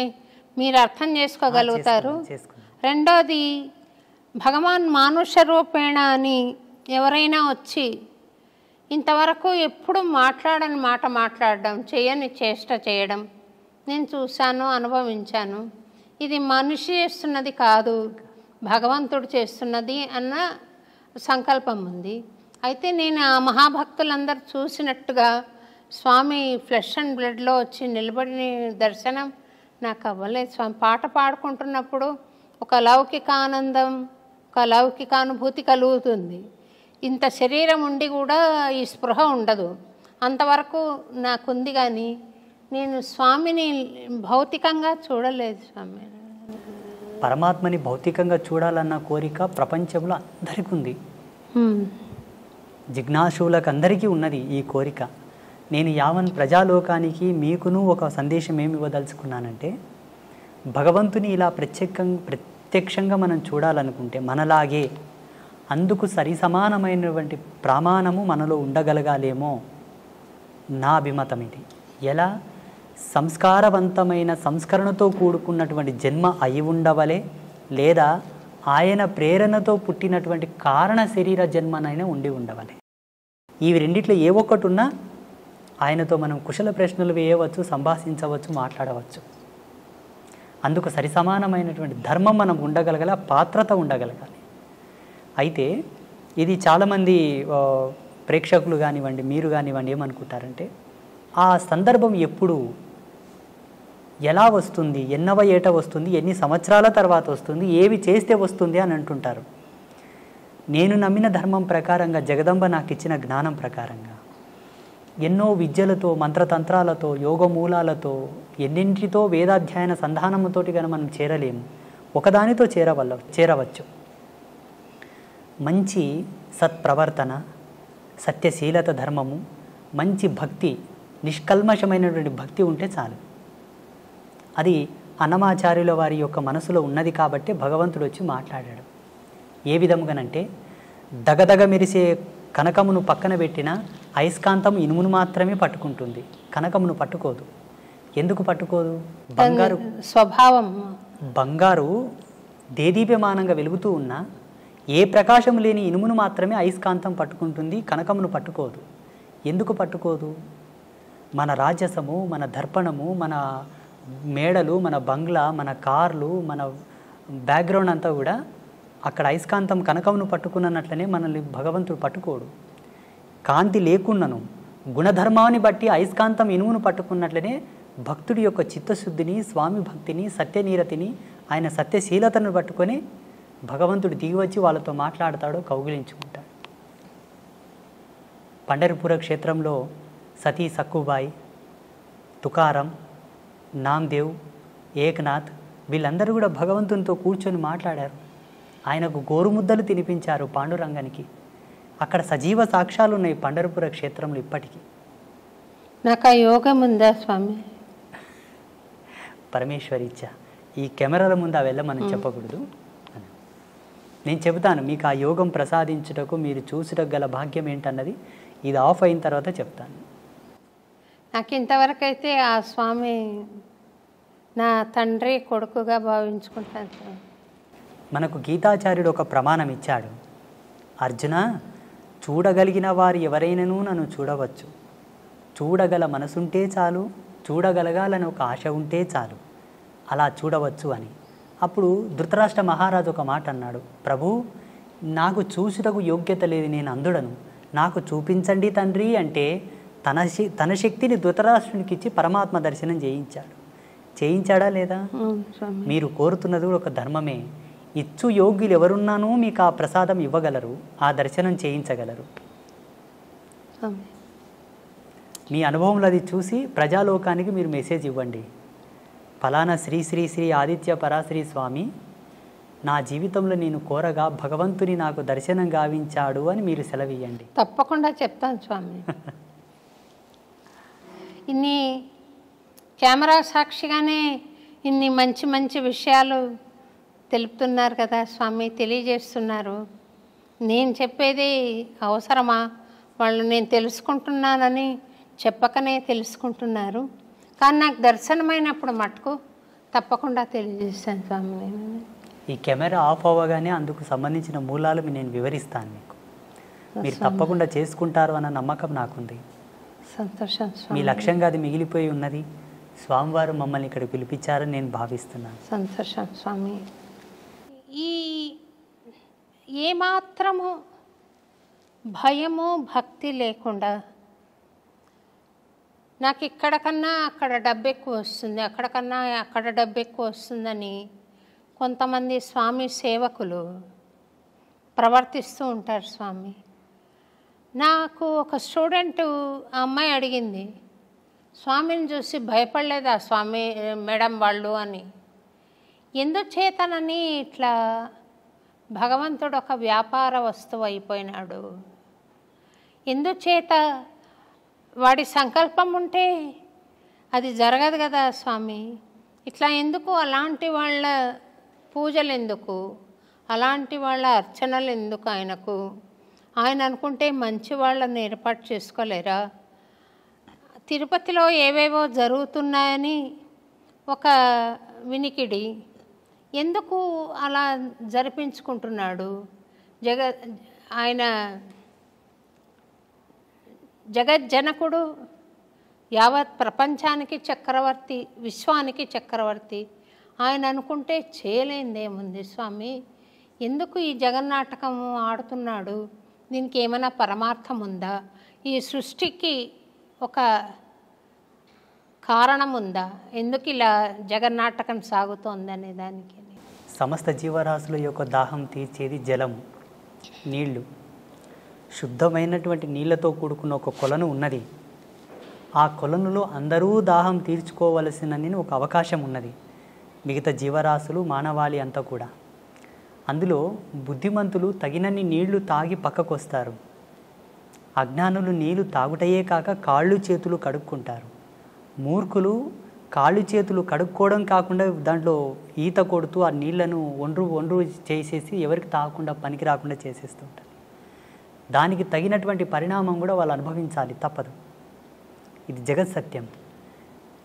మీరు అర్థం చేసుకోగలుగుతారు. రెండోది, భగవాన్ మానుష రూపేణ అని ఎవరైనా వచ్చి ఇంతవరకు ఎప్పుడు మాట్లాడని మాట మాట్లాడడం, చేయని చేష్ట చేయడం నేను చూశాను, అనుభవించాను. ఇది మనిషి చేస్తున్నది కాదు, భగవంతుడు చేస్తున్నది అన్న సంకల్పం ఉంది. అయితే నేను ఆ మహాభక్తులందరూ చూసినట్టుగా స్వామి ఫ్లెష్ అండ్ బ్లడ్లో వచ్చి నిలబడిన దర్శనం నాకు అవ్వలేదు స్వామి. పాట పాడుకుంటున్నప్పుడు ఒక లౌకిక ఆనందం, ఒక లౌకిక అనుభూతి కలుగుతుంది. ఇంత శరీరం ఉండి కూడా ఈ స్పృహ ఉండదు. అంతవరకు నాకుంది, కానీ నేను స్వామిని భౌతికంగా చూడలేదు స్వామి.
పరమాత్మని భౌతికంగా చూడాలన్న కోరిక ప్రపంచంలో అందరికీ ఉంది, జిజ్ఞాసులకు అందరికీ ఉన్నది ఈ కోరిక. నేను యావన్ ప్రజాలోకానికి మీకును ఒక సందేశం ఏమి ఇవ్వదలుచుకున్నానంటే, భగవంతుని ఇలా ప్రత్యక్షంగా మనం చూడాలనుకుంటే మనలాగే అందుకు సరి సమానమైనటువంటి ప్రమాణము మనలో ఉండగలగాలేమో నా అభిమతం ఇది. ఎలా? సంస్కారవంతమైన సంస్కరణతో కూడుకున్నటువంటి జన్మ అయి ఉండవలే, లేదా ఆయన ప్రేరణతో పుట్టినటువంటి కారణ శరీర జన్మనైనా ఉండి ఉండవలే. ఇవి రెండిట్లో ఏ ఒక్కటి ఉన్నా ఆయనతో మనం కుశల ప్రశ్నలు వేయవచ్చు, సంభాషించవచ్చు, మాట్లాడవచ్చు. అందుకు సరి సమానమైనటువంటి ధర్మం మనం ఉండగలగాలి, పాత్రత ఉండగలగాలి. అయితే ఇది చాలామంది ప్రేక్షకులు కానివ్వండి, మీరు కానివ్వండి, ఏమనుకుంటారంటే ఆ సందర్భం ఎప్పుడు, ఎలా వస్తుంది, ఎన్నవ ఏట వస్తుంది, ఎన్ని సంవత్సరాల తర్వాత వస్తుంది, ఏవి చేస్తే వస్తుంది అని అంటుంటారు. నేను నమ్మిన ధర్మం ప్రకారంగా, జగదంబ నాకు ఇచ్చిన జ్ఞానం ప్రకారంగా, ఎన్నో విద్యలతో, మంత్రతంత్రాలతో, యోగమూలాలతో, ఎన్నింటితో వేదాధ్యయన సంధానముతోటి కనుక మనం చేరలేము, ఒకదానితో చేరవచ్చు. మంచి సత్ప్రవర్తన, సత్యశీలత ధర్మము, మంచి భక్తి, నిష్కల్మషమైనటువంటి భక్తి ఉంటే చాలు. అది అన్నమాచార్యుల వారి యొక్క మనసులో ఉన్నది కాబట్టి భగవంతుడు వచ్చి మాట్లాడాడు. ఏ విధముగానంటే, దగదగ మెరిసే కనకమును పక్కన పెట్టిన అయస్కాంతం ఇనుమును మాత్రమే పట్టుకుంటుంది, కనకమును పట్టుకోదు. ఎందుకు పట్టుకోదు? బంగారు
స్వభావం.
బంగారు దేదీప్యమానంగా వెలుగుతూ ఉన్నా ఏ ప్రకాశం లేని ఇనుమును మాత్రమే అయస్కాంతం పట్టుకుంటుంది, కనకమును పట్టుకోదు. ఎందుకు పట్టుకోదు? మన రాజసము, మన దర్పణము, మన మేడలు, మన బంగ్లా, మన కార్లు, మన బ్యాక్గ్రౌండ్ అంతా కూడా అక్కడ అయస్కాంతం కనకమును పట్టుకున్నట్లనే మనల్ని భగవంతుడు పట్టుకోడు. కాంతి లేకున్నను గుణధర్మాన్ని బట్టి అయస్కాంతం ఇనుమును పట్టుకున్నట్లనే భక్తుడి యొక్క చిత్తశుద్ధిని, స్వామి భక్తిని, సత్యనీరతిని, ఆయన సత్యశీలతను పట్టుకొని భగవంతుడు దిగివచ్చి వాళ్ళతో మాట్లాడతాడు, కౌగిలించుకుంటాడు. పండరిపుర క్షేత్రంలో సతీ సక్కుబాయి, తుకారం, నామ్దేవ్, ఏకనాథ్ వీళ్ళందరూ కూడా భగవంతునితో కూర్చొని మాట్లాడారు. ఆయనకు గోరుముద్దలు తినిపించారు పాండురంగానికి. అక్కడ సజీవ సాక్ష్యాలు ఉన్నాయి పండరిపుర క్షేత్రంలో ఇప్పటికీ.
నాకు ఆ యోగం ఉందా స్వామి?
పరమేశ్వరి ఇచ్చా. ఈ కెమెరాల ముందు అవి మనం చెప్పకూడదు. నేను చెబుతాను మీకు ఆ యోగం ప్రసాదించుటకు మీరు చూసుటకు గల భాగ్యం ఏంటన్నది ఇది ఆఫ్ అయిన తర్వాత చెప్తాను.
నాకు ఇంతవరకు అయితే ఆ స్వామి నా తండ్రి కొడుకుగా భావించుకుంటాను స్వామి.
మనకు గీతాచార్యుడు ఒక ప్రమాణం ఇచ్చాడు. అర్జున, చూడగలిగిన వారు ఎవరైనాను నన్ను చూడవచ్చు, చూడగల మనసుంటే చాలు, చూడగలగాలని ఒక ఆశ ఉంటే చాలు, అలా చూడవచ్చు అని. అప్పుడు ధృతరాష్ట్ర మహారాజు ఒక మాట అన్నాడు, ప్రభు నాకు చూసుటకు యోగ్యత లేదు, నేను అందుడను, నాకు చూపించండి తండ్రి అంటే తన శక్తిని ధృతరాష్ట్రునికి ఇచ్చి పరమాత్మ దర్శనం చేయించాడా లేదా? మీరు కోరుతున్నది కూడా ఒక ధర్మమే. ఇచ్చు యోగ్యులు ఎవరున్నానో మీకు ఆ ప్రసాదం ఇవ్వగలరు, ఆ దర్శనం చేయించగలరు. మీ అనుభవంలో అది చూసి ప్రజాలోకానికి మీరు మెసేజ్ ఇవ్వండి. ఫలానా శ్రీ శ్రీ శ్రీ ఆదిత్య పరాశ్రీ స్వామి నా జీవితంలో నేను కోరగా భగవంతుని నాకు దర్శనం గావించాడు అని మీరు సెలవియ్యండి.
తప్పకుండా చెప్తాను స్వామి. ఇన్ని కెమెరా సాక్షిగానే ఇన్ని మంచి మంచి విషయాలు తెలుపుతున్నారు కదా స్వామి, తెలియజేస్తున్నారు. నేను చెప్పేది అవసరమా? వాళ్ళు నేను తెలుసుకుంటున్నానని చెప్పకనే తెలుసుకుంటున్నారు. కానీ నాకు దర్శనమైనప్పుడు మటుకు తప్పకుండా తెలియజేస్తాను స్వామి. నేను
ఈ కెమెరా ఆఫ్ అవ్వగానే అందుకు సంబంధించిన మూలాలు నేను వివరిస్తాను మీకు. మీరు తప్పకుండా చేసుకుంటారు అన్న నమ్మకం నాకుంది.
సంతోషం స్వామి.
మీ లక్ష్యంగా అది మిగిలిపోయి ఉన్నది. స్వామివారు మమ్మల్ని ఇక్కడ పిలిపించారని నేను భావిస్తున్నాను.
సంతోషం స్వామి. ఈ ఏమాత్రము భయము భక్తి లేకుండా నాకు ఇక్కడ కన్నా అక్కడ డబ్బు ఎక్కువ వస్తుంది, అక్కడ కన్నా అక్కడ డబ్బు ఎక్కువ వస్తుందని కొంతమంది స్వామి సేవకులు ప్రవర్తిస్తూ ఉంటారు స్వామి. నాకు ఒక స్టూడెంట్ ఆ అమ్మాయి అడిగింది, స్వామిని చూసి భయపడలేదా స్వామి మేడం వాళ్ళు అని. ఎందుచేతనని ఇట్లా భగవంతుడు ఒక వ్యాపార వస్తువు అయిపోయినాడు, ఎందుచేత వాడి సంకల్పం ఉంటే అది జరగదు కదా స్వామి. ఇట్లా ఎందుకు, అలాంటి వాళ్ళ పూజలు ఎందుకు, అలాంటి వాళ్ళ అర్చనలు ఎందుకు ఆయనకు? ఆయన అనుకుంటే మంచి వాళ్ళని ఏర్పాటు చేసుకోలేరా? తిరుపతిలో ఏవేవో జరుగుతున్నాయని ఒక వినికిడి, ఎందుకు అలా జరిపించుకుంటున్నాడు? ఆయన జగజ్జనకుడు, యావత్ ప్రపంచానికి చక్రవర్తి, విశ్వానికి చక్రవర్తి. ఆయన అనుకుంటే చేయలేనిదేముంది స్వామి? ఎందుకు ఈ జగన్నాటకము ఆడుతున్నాడు? దీనికి ఏమైనా పరమార్థం ఉందా? ఈ సృష్టికి ఒక కారణం ఉందా? ఎందుకు ఇలా జగన్నాటకం సాగుతోందనే దానికి.
సమస్త జీవరాశుల యొక్క దాహం తీర్చేది జలము, నీళ్లు. శుద్ధమైనటువంటి నీళ్లతో కూడుకున్న ఒక కొలను ఉన్నది. ఆ కొలనులో అందరూ దాహం తీర్చుకోవలసినని ఒక అవకాశం ఉన్నది. మిగతా జీవరాశులు, మానవాళి అంతా కూడా. అందులో బుద్ధిమంతులు తగినన్ని నీళ్లు తాగి పక్కకు వస్తారు. అజ్ఞానులు నీళ్లు తాగుటయే కాక కాళ్ళు చేతులు కడుక్కుంటారు. మూర్ఖులు కాళ్ళు చేతులు కడుక్కోవడం కాకుండా దాంట్లో ఈత కొడుతూ ఆ నీళ్లను ఒండ్రు చేసేసి ఎవరికి తాగకుండా పనికి రాకుండా చేసేస్తుంటారు. దానికి తగినటువంటి పరిణామం కూడా వాళ్ళు అనుభవించాలి, తప్పదు. ఇది జగత్ సత్యం.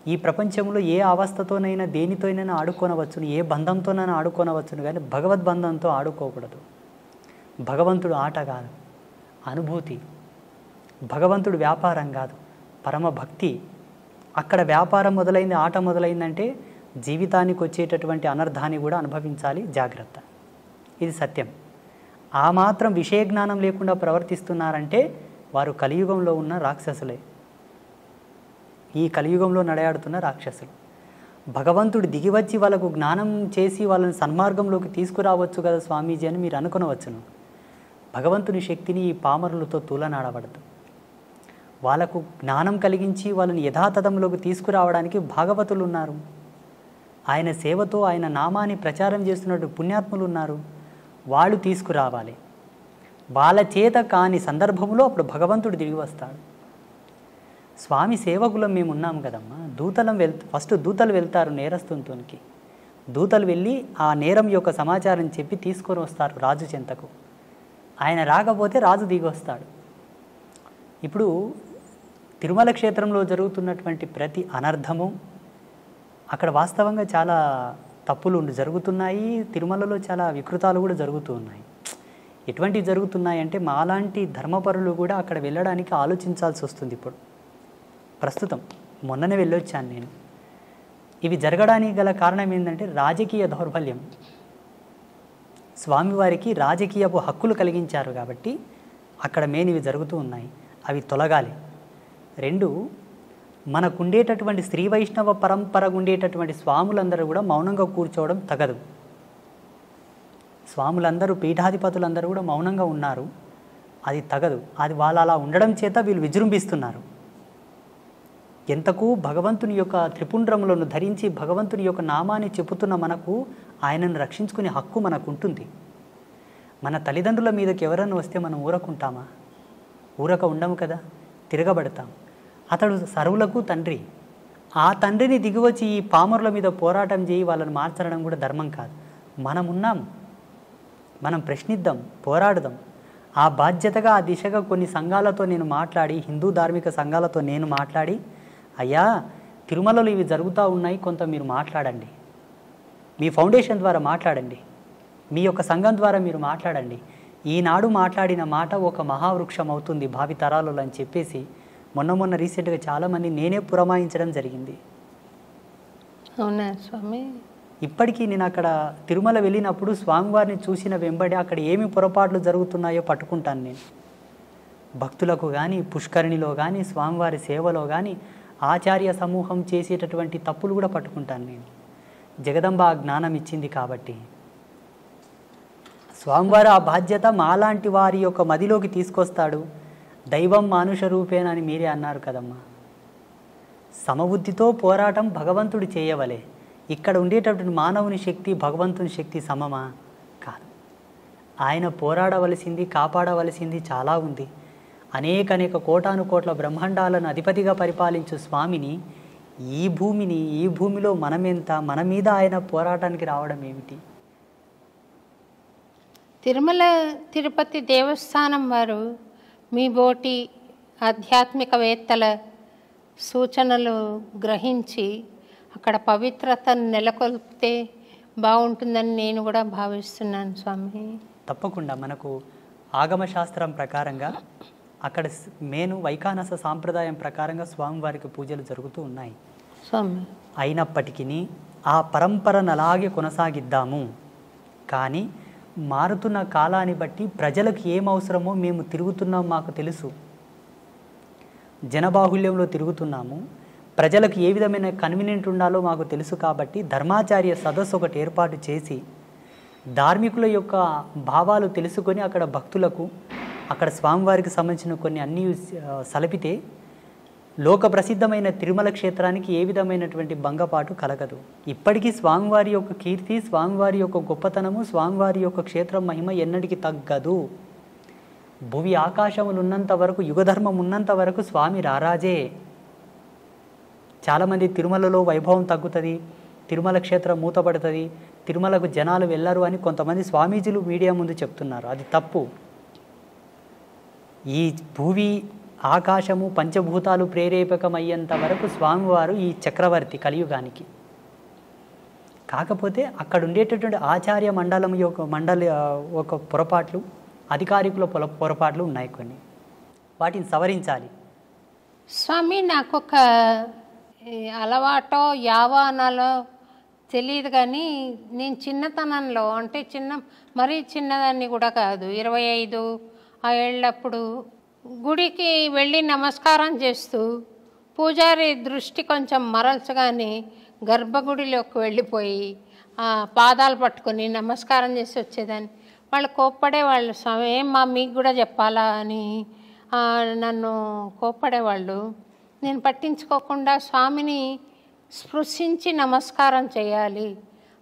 ఈ ప్రపంచంలో ఏ అవస్థతోనైనా దేనితోనైనా ఆడుకోనవచ్చును, ఏ బంధంతోనైనా ఆడుకోనవచ్చును, కానీ భగవద్బంధంతో ఆడుకోకూడదు. భగవంతుడు ఆట కాదు, అనుభూతి. భగవంతుడు వ్యాపారం కాదు, పరమ భక్తి. అక్కడ వ్యాపారం మొదలైంది, ఆట మొదలైందంటే జీవితానికి వచ్చేటటువంటి అనర్థాన్ని కూడా అనుభవించాలి. జాగ్రత్త, ఇది సత్యం. ఆ మాత్రం విషయ జ్ఞానం లేకుండా ప్రవర్తిస్తున్నారంటే వారు కలియుగంలో ఉన్న రాక్షసులే, ఈ కలియుగంలో నడయాడుతున్న రాక్షసులు. భగవంతుడు దిగివచ్చి వాళ్ళకు జ్ఞానం చేసి వాళ్ళని సన్మార్గంలోకి తీసుకురావచ్చు కదా స్వామీజీ అని మీరు అనుకునవచ్చును. భగవంతుని శక్తిని ఈ పామరులతో తూలనాడబడదు. వాళ్ళకు జ్ఞానం కలిగించి వాళ్ళని యథాతథంలోకి తీసుకురావడానికి భాగవతులు ఉన్నారు. ఆయన సేవతో ఆయన నామాన్ని ప్రచారం చేస్తున్నట్టు పుణ్యాత్ములు ఉన్నారు. వాళ్ళు తీసుకురావాలి. వాళ్ళ చేత కాని సందర్భంలో అప్పుడు భగవంతుడు తిరిగి వస్తాడు. స్వామి సేవకులం మేము ఉన్నాము కదమ్మా. ఫస్ట్ దూతలు వెళ్తారు నేరస్తునికి. దూతలు వెళ్ళి ఆ నేరం యొక్క సమాచారం చెప్పి తీసుకొని వస్తారు రాజు చెంతకు. ఆయన రాకపోతే రాజు దిగి వస్తాడు. ఇప్పుడు తిరుమల క్షేత్రంలో జరుగుతున్నటువంటి ప్రతి అనర్థము, అక్కడ వాస్తవంగా చాలా తప్పులు జరుగుతున్నాయి. తిరుమలలో చాలా వికృతాలు కూడా జరుగుతూ ఉన్నాయి. ఎటువంటివి జరుగుతున్నాయి అంటే మాలాంటి ధర్మపరులు కూడా అక్కడ వెళ్ళడానికి ఆలోచించాల్సి వస్తుంది. ఇప్పుడు ప్రస్తుతం మొన్ననే వెళ్ళొచ్చాను నేను. ఇవి జరగడానికి గల కారణం ఏంటంటే రాజకీయ దౌర్బల్యం. స్వామివారికి రాజకీయపు హక్కులు కలిగించారు కాబట్టి అక్కడ ఇవి జరుగుతూ ఉన్నాయి. అవి తొలగాలి. 2, మనకుండేటటువంటి శ్రీ వైష్ణవ పరంపరకు ఉండేటటువంటి స్వాములందరూ కూడా మౌనంగా కూర్చోవడం తగదు. స్వాములందరూ, పీఠాధిపతులందరూ కూడా మౌనంగా ఉన్నారు. అది తగదు. అది వాళ్ళు అలా ఉండడం చేత వీళ్ళు విజృంభిస్తున్నారు. ఎంతకు భగవంతుని యొక్క త్రిపుండ్రములను ధరించి భగవంతుని యొక్క నామాన్ని చెప్పుతున్న మనకు ఆయనను రక్షించుకునే హక్కు మనకు ఉంటుంది. మన తల్లిదండ్రుల మీదకి ఎవరన్నా వస్తే మనం ఊరకుంటామా? ఊరక ఉండము కదా, తిరగబడతాం. అతడు సర్వులకు తండ్రి. ఆ తండ్రిని దిగివచ్చి ఈ పామరుల మీద పోరాటం చేయి వాళ్ళని మార్చడం కూడా ధర్మం కాదు. మనం ఉన్నాం, మనం ప్రశ్నిద్దాం, పోరాడదాం. ఆ బాధ్యతగా ఆ దిశగా కొన్ని సంఘాలతో నేను మాట్లాడి, హిందూ ధార్మిక సంఘాలతో నేను మాట్లాడి, అయ్యా తిరుమలలో ఇవి జరుగుతూ ఉన్నాయి, కొంత మీరు మాట్లాడండి, మీ ఫౌండేషన్ ద్వారా మాట్లాడండి, మీ యొక్క సంఘం ద్వారా మీరు మాట్లాడండి. ఈనాడు మాట్లాడిన మాట ఒక మహావృక్షం అవుతుంది భావితరాలలో అని చెప్పేసి మొన్న రీసెంట్గా చాలామంది నేనే పురమాయించడం జరిగింది.
అవునా స్వామి?
ఇప్పటికీ నేను అక్కడ తిరుమల వెళ్ళినప్పుడు స్వామివారిని చూసిన వెంబడి అక్కడ ఏమి పొరపాట్లు జరుగుతున్నాయో పట్టుకుంటాను నేను. భక్తులకు కానీ, పుష్కరిణిలో కానీ, స్వామివారి సేవలో కానీ ఆచార్య సమూహం చేసేటటువంటి తప్పులు కూడా పట్టుకుంటాను నేను. జగదంబ ఆ జ్ఞానం ఇచ్చింది కాబట్టి స్వామివారు ఆ బాధ్యత మాలాంటి వారి యొక్క మదిలోకి తీసుకొస్తాడు. దైవం మానుష రూపేణ అని మీరే అన్నారు కదమ్మా. సమబుద్ధితో పోరాటం భగవంతుడు చేయవలే. ఇక్కడ ఉండేటటువంటి మానవుని శక్తి భగవంతుని శక్తి సమమా? కాదు. ఆయన పోరాడవలసింది, కాపాడవలసింది చాలా ఉంది. అనేక కోటాను కోట్ల బ్రహ్మాండాలను అధిపతిగా పరిపాలించు స్వామిని, ఈ భూమిలో మనమెంత, మన మీద ఆయన పోరాటానికి రావడం ఏమిటి?
తిరుమల తిరుపతి దేవస్థానం వారు మీ బోటి ఆధ్యాత్మికవేత్తల సూచనలు గ్రహించి అక్కడ పవిత్రతను నెలకొల్పితే బాగుంటుందని నేను కూడా భావిస్తున్నాను స్వామి.
తప్పకుండా. మనకు ఆగమశాస్త్రం ప్రకారంగా అక్కడ వైఖానస సాంప్రదాయం ప్రకారంగా స్వామివారికి పూజలు జరుగుతూ ఉన్నాయి
స్వామి.
అయినప్పటికీ ఆ పరంపరను అలాగే కొనసాగిద్దాము. కానీ మారుతున్న కాలాన్ని బట్టి ప్రజలకు ఏం అవసరమో మేము తిరుగుతున్నాం, మాకు తెలుసు. జనబాహుల్యంలో తిరుగుతున్నాము, ప్రజలకు ఏ విధమైన కన్వీనియంట్ ఉండాలో మాకు తెలుసు. కాబట్టి ధర్మాచార్య సదస్సు ఒకటి ఏర్పాటు చేసి ధార్మికుల యొక్క భావాలు తెలుసుకొని అక్కడ భక్తులకు, అక్కడ స్వామివారికి సంబంధించిన కొన్ని అన్నీ సలపితే లోక ప్రసిద్ధమైన తిరుమల క్షేత్రానికి ఏ విధమైనటువంటి భంగపాటు కలగదు. ఇప్పటికీ స్వామివారి యొక్క కీర్తి, స్వామివారి యొక్క గొప్పతనము, స్వామివారి యొక్క క్షేత్రం మహిమ ఎన్నటికీ తగ్గదు. భువి ఆకాశములు ఉన్నంత వరకు, యుగధర్మం ఉన్నంత వరకు స్వామి రారాజే. చాలామంది తిరుమలలో వైభవం తగ్గుతుంది, తిరుమల క్షేత్రం మూతపడుతుంది, తిరుమలకు జనాలు వెళ్ళరు అని కొంతమంది స్వామీజీలు మీడియా ముందు చెప్తున్నారు. అది తప్పు. ఈ భూవి ఆకాశము పంచభూతాలు ప్రేరేపకమయ్యేంత వరకు స్వామివారు ఈ చక్రవర్తి కలియుగానికి. కాకపోతే అక్కడ ఉండేటటువంటి ఆచార్య మండలి ఒక పొరపాట్లు, అధికారికుల పొరపాట్లు ఉన్నాయి కొన్ని, వాటిని సవరించాలి.
స్వామి నాకొక అలవాటో యావానాలో తెలియదు కానీ నేను చిన్నతనంలో అంటే మరీ చిన్నదాన్ని కూడా కాదు, 25 ఆ ఏళ్ళప్పుడు గుడికి వెళ్ళి నమస్కారం చేస్తూ పూజారి దృష్టి కొంచెం మరల్చగానే గర్భగుడిలోకి వెళ్ళిపోయి పాదాలు పట్టుకొని నమస్కారం చేసి వచ్చేదాన్ని. వాళ్ళు కోప్పడేవాళ్ళు, స్వామి ఏమ్మా మీకు కూడా చెప్పాలా అని నన్ను కోప్పడేవాళ్ళు. నేను పట్టించుకోకుండా స్వామిని స్పృశించి నమస్కారం చేయాలి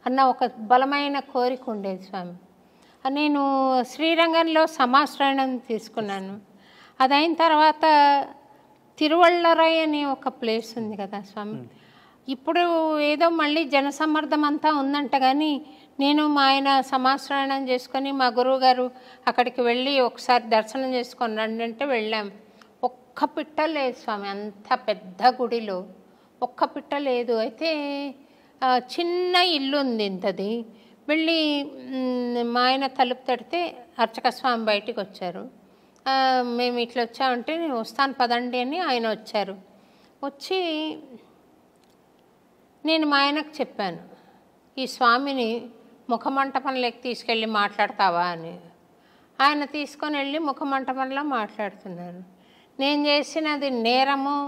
అన్న ఒక బలమైన కోరిక ఉండేది స్వామి. నేను శ్రీరంగంలో సమాశ్రయణం తీసుకున్నాను. అదైన తర్వాత తిరువళ్ళరై అని ఒక ప్లేస్ ఉంది కదా స్వామి, ఇప్పుడు ఏదో మళ్ళీ జనసమ్మర్దం అంతా ఉందంట కానీ నేను మా ఆయన సమాశ్రయణం చేసుకొని మా గురువు గారు అక్కడికి వెళ్ళి ఒకసారి దర్శనం చేసుకొని రండి అంటే వెళ్ళాం. ఒక్క పిట్ట లేదు స్వామి, అంత పెద్ద గుడిలో ఒక్క పిట్ట లేదు. అయితే చిన్న ఇల్లు ఉంది ఇంతది. వెళ్ళి మా ఆయన తలుపు తడితే అర్చక స్వామి బయటికి వచ్చారు. మేము ఇట్లా వచ్చామంటే నేను వస్తాను పదండి అని ఆయన వచ్చారు. వచ్చి నేను మా ఆయనకు చెప్పాను, ఈ స్వామిని ముఖమంటపంలోకి తీసుకెళ్ళి మాట్లాడతావా అని. ఆయన తీసుకొని వెళ్ళి ముఖమంటపంలో మాట్లాడుతున్నారు. నేను చేసినది నేరమో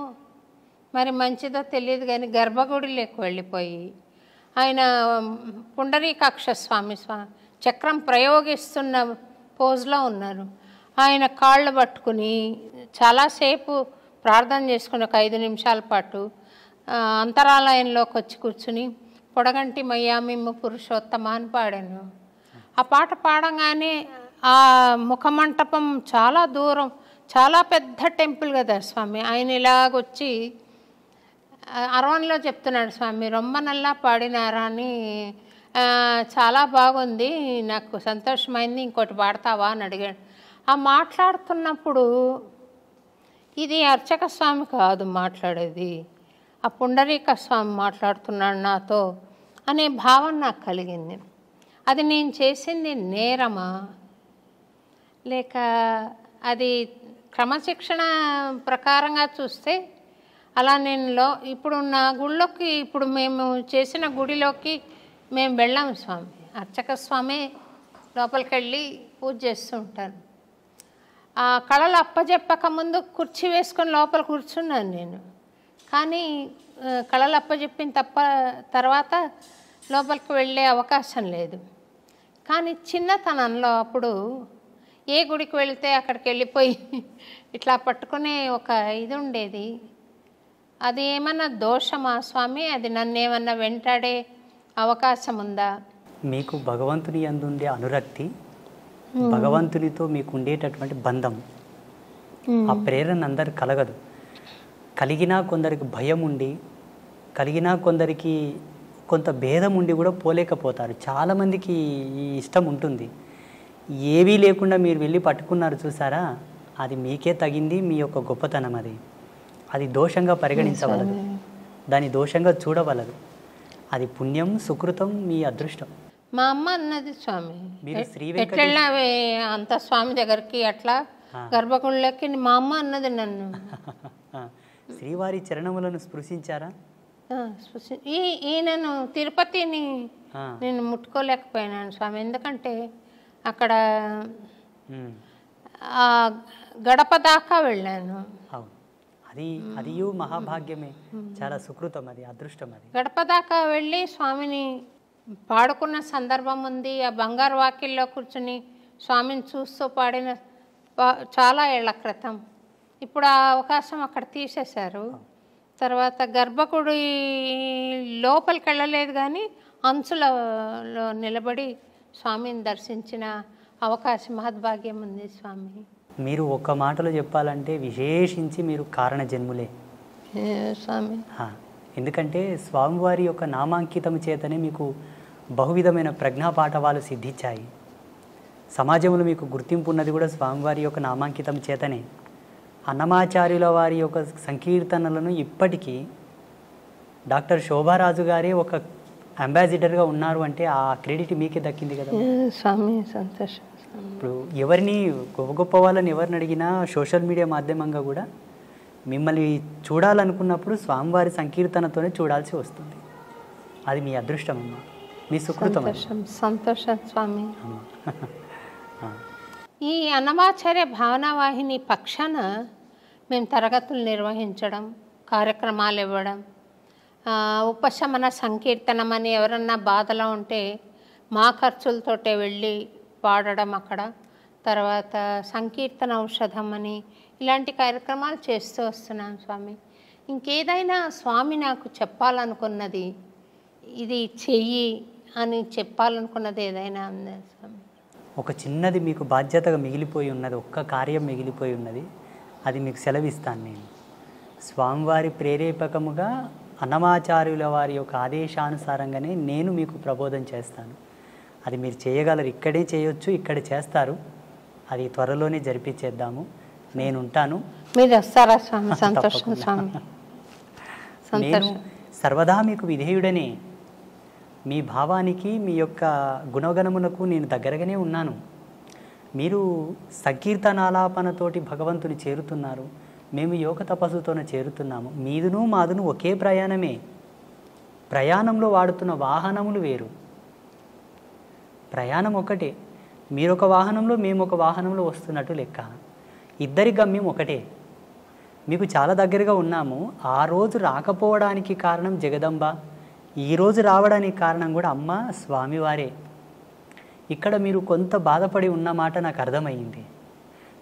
మరి మంచిదో తెలియదు కానీ గర్భగుడిలోకి వెళ్ళిపోయి ఆయన పుండరీకాక్ష స్వామి చక్రం ప్రయోగిస్తున్న పోజ్లో ఉన్నారు. ఆయన కాళ్ళు పట్టుకుని చాలాసేపు ప్రార్థన చేసుకుని ఒక 5 నిమిషాల పాటు అంతరాలయంలోకి వచ్చి కూర్చుని పొడగంటి మయ్యామిమ్మ పురుషోత్తమ అని పాడాను. ఆ పాట పాడంగానే ఆ ముఖమంటపం చాలా దూరం, చాలా పెద్ద టెంపుల్ కదా స్వామి. ఆయన ఇలాగొచ్చి అరవన్లో చెప్తున్నాడు, స్వామి రొమ్మ నల్లా పాడినారా అని, చాలా బాగుంది, నాకు సంతోషమైంది, ఇంకోటి పాడతావా అని అడిగాడు. ఆ మాట్లాడుతున్నప్పుడు ఇది అర్చక స్వామి కాదు మాట్లాడేది, ఆ పుండరీక స్వామి మాట్లాడుతున్నాడు నాతో అనే భావన నాకు కలిగింది. అది నేను చేసింది నేరమా లేక అది క్రమశిక్షణ ప్రకారంగా చూస్తే అలా నేను ఇప్పుడు నా గుళ్ళోకి, ఇప్పుడు మేము చేసిన గుడిలోకి మేము వెళ్ళాము స్వామి. అర్చక స్వామి లోపలికి వెళ్ళి పూజ చేస్తూ ఉంటాను. ఆ కళలు అప్పచెప్పక ముందు కుర్చీ వేసుకొని లోపల కూర్చున్నాను నేను. కానీ కళలు అప్పచెప్పిన తర్వాత లోపలికి వెళ్ళే అవకాశం లేదు. కానీ చిన్నతనంలో అప్పుడు ఏ గుడికి వెళితే అక్కడికి వెళ్ళిపోయి ఇట్లా పట్టుకునే ఒక ఇది ఉండేది. అది ఏమన్నా దోషమా స్వామి? అది నన్ను ఏమన్నా వెంటాడే అవకాశం ఉందా?
మీకు భగవంతుని యందు ఉండే అనురక్తి, భగవంతునితో మీకు ఉండేటటువంటి బంధం, ఆ ప్రేరణ అందరికి కలగదు. కలిగినా కొందరికి భయం ఉండి, కలిగినా కొందరికి కొంత భేదం ఉండి కూడా పోలేకపోతారు. చాలామందికి ఈ ఇష్టం ఉంటుంది. ఏవీ లేకుండా మీరు వెళ్ళి పట్టుకున్నారు చూసారా, అది మీకే తగింది, మీ యొక్క గొప్పతనం. అది దోషంగా పరిగణించవలదు, దాని దోషంగా చూడవలదు. అది పుణ్యం, సుకృతం, మీ అదృష్టం.
మా అమ్మ అన్నది స్వామి,
మీరు
ఎట్లెళ్ళావే అంత స్వామి దగ్గరికి అట్లా గర్భగుళ్ళకి, మా అమ్మ అన్నది నన్ను.
శ్రీవారి చరణములను స్పృశించారా?
ఈయనను తిరుపతిని నేను ముట్టుకోలేకపోయినాను స్వామి. ఎందుకంటే అక్కడ గడప దాకా వెళ్ళాను.
అది మహాభాగ్యమే, చాలా సుకృతం, అది అదృష్టం. అది
గడప దాకా వెళ్ళి స్వామిని పాడుకున్న సందర్భం ఉంది. ఆ బంగారు వాకిల్లో కూర్చుని స్వామిని చూస్తూ పాడిన చాలా ఏళ్ల క్రితం. ఇప్పుడు ఆ అవకాశం అక్కడ తీసేశారు. తర్వాత గర్భగుడి లోపలికి వెళ్ళలేదు కానీ అంచులలో నిలబడి స్వామిని దర్శించిన అవకాశం, మహద్భాగ్యం ఉంది స్వామి.
మీరు ఒక్క మాటలో చెప్పాలంటే విశేషించి మీరు కారణ జన్ములే
స్వామి.
ఎందుకంటే స్వామివారి యొక్క నామాంకితం చేతనే మీకు బహువిధమైన ప్రజ్ఞాపాఠవాలు సిద్ధించాయి. సమాజంలో మీకు గుర్తింపు ఉన్నది కూడా స్వామివారి యొక్క నామాంకితం చేతనే. అన్నమాచార్యుల వారి యొక్క సంకీర్తనలను ఇప్పటికీ డాక్టర్ శోభారాజు గారే ఒక అంబాసిడర్గా ఉన్నారు అంటే ఆ క్రెడిట్ మీకే దక్కింది కదా
స్వామి. సంతోషం.
ఇప్పుడు ఎవరిని గొప్ప గొప్ప వాళ్ళని ఎవరిని అడిగినా సోషల్ మీడియా మాధ్యమంగా కూడా మిమ్మల్ని చూడాలనుకున్నప్పుడు స్వామివారి సంకీర్తనతోనే చూడాల్సి వస్తుంది. అది మీ అదృష్టం అమ్మా, మీ సుకృతం.
సంతోషం స్వామి. ఈ అన్నమాచార్య భావనావాహిని పక్షాన మేము తరగతులు నిర్వహించడం, కార్యక్రమాలు ఇవ్వడం, ఉపశమన సంకీర్తనం అని ఎవరన్నా బాధలో ఉంటే మా ఖర్చులతోటే వెళ్ళి పాడడం అక్కడ, తర్వాత సంకీర్తన ఔషధం అని ఇలాంటి కార్యక్రమాలు చేస్తూ వస్తున్నాను స్వామి. ఇంకేదైనా స్వామి నాకు చెప్పాలనుకున్నది, ఇది చెయ్యి అని చెప్పాలనుకున్నది ఏదైనా ఉందా స్వామి?
ఒక చిన్నది మీకు బాధ్యతగా మిగిలిపోయి ఉన్నది, ఒక్క కార్యం మిగిలిపోయి ఉన్నది, అది మీకు సెలవిస్తాను నేను. స్వామివారి ప్రేరేపకముగా అన్నమాచార్యుల వారి యొక్క ఆదేశానుసారంగానే నేను మీకు ప్రబోధం చేస్తాను. అది మీరు చేయగలరు, ఇక్కడే చేయొచ్చు, ఇక్కడ చేస్తారు. అది త్వరలోనే జరిపించేద్దాము. నేను ఉంటాను.
మీరు వస్తారా స్వామి? సంతోషం స్వామి.
నేను సర్వదా మీకు విధేయుడనే. మీ భావానికి, మీ యొక్క గుణగణమునకు నేను దగ్గరగానే ఉన్నాను. మీరు సంకీర్తనాలాపనతోటి భగవంతుని చేరుతున్నారు, మేము యోగ తపస్సుతోనే చేరుతున్నాము. మీదును మాదును ఒకే ప్రయాణమే. ప్రయాణంలో వాడుతున్న వాహనములు వేరు, ప్రయాణం ఒకటే. మీరొక వాహనంలో, మేము ఒక వాహనంలో వస్తున్నట్టు లెక్క. ఇద్దరి గమ్యం ఒకటే. మీకు చాలా దగ్గరగా ఉన్నాము. ఆ రోజు రాకపోవడానికి కారణం జగదంబ, ఈరోజు రావడానికి కారణం కూడా అమ్మ స్వామివారే. ఇక్కడ మీరు కొంత బాధపడి ఉన్నమాట నాకు అర్థమైంది.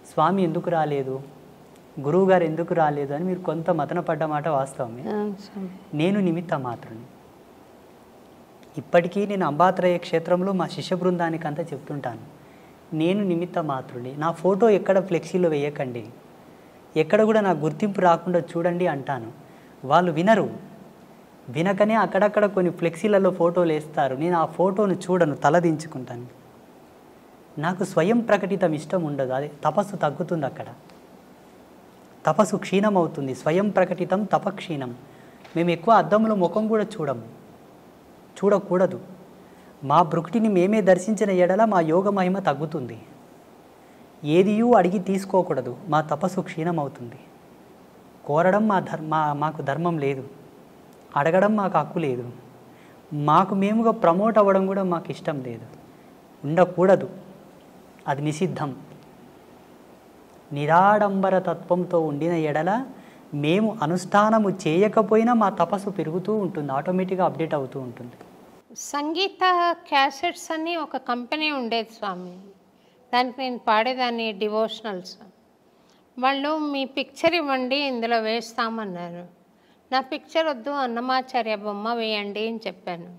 స్వామి ఎందుకు రాలేదు, గురువుగారు ఎందుకు రాలేదు అని మీరు కొంత మతన పడ్డ మాట వాస్తవమే. నేను నిమిత్త మాత్రమే. ఇప్పటికీ నేను అంబాత్రయ క్షేత్రంలో మా శిష్య బృందానికి అంతా చెప్తుంటాను, నేను నిమిత్త మాత్రుడి. నా ఫోటో ఎక్కడ ఫ్లెక్సీలో వేయకండి, ఎక్కడ కూడా నా గుర్తింపు రాకుండా చూడండి అంటాను. వాళ్ళు వినరు. వినకనే అక్కడక్కడ కొన్ని ఫ్లెక్సీలలో ఫోటోలు వేస్తారు. నేను ఆ ఫోటోను చూడను, తలదించుకుంటాను. నాకు స్వయం ప్రకటితం ఇష్టం ఉండదు. అదే తపస్సు తగ్గుతుంది, అక్కడ తపస్సు క్షీణం అవుతుంది. స్వయం ప్రకటితం తపక్షీణం. మేము ఎక్కువ అద్దంలో ముఖం కూడా చూడకూడదు. మా భృకుటిని మేమే దర్శించిన ఎడల మా యోగ మహిమ తగ్గుతుంది. ఏదియూ అడిగి తీసుకోకూడదు, మా తపస్సు క్షీణం అవుతుంది. కోరడం మాకు ధర్మం లేదు, అడగడం మాకు హక్కు లేదు, మాకు మేముగా ప్రమోట్ అవ్వడం కూడా మాకు ఇష్టం లేదు, ఉండకూడదు. అది నిషిద్ధం. నిరాడంబర తత్వంతో ఉండిన ఎడల మేము అనుష్ఠానము చేయకపోయినా మా తపస్సు పెరుగుతూ ఉంటుంది, ఆటోమేటిక్గా అప్డేట్ అవుతూ ఉంటుంది.
సంగీత క్యాసెట్స్ అని ఒక కంపెనీ ఉండేది స్వామి, దానికి నేను పాడేదాన్ని డివోషనల్స్. వాళ్ళు మీ పిక్చర్ ఇవ్వండి ఇందులో వేస్తామన్నారు. నా పిక్చర్ వద్దు, అన్నమాచార్య బొమ్మ వేయండి అని చెప్పాను.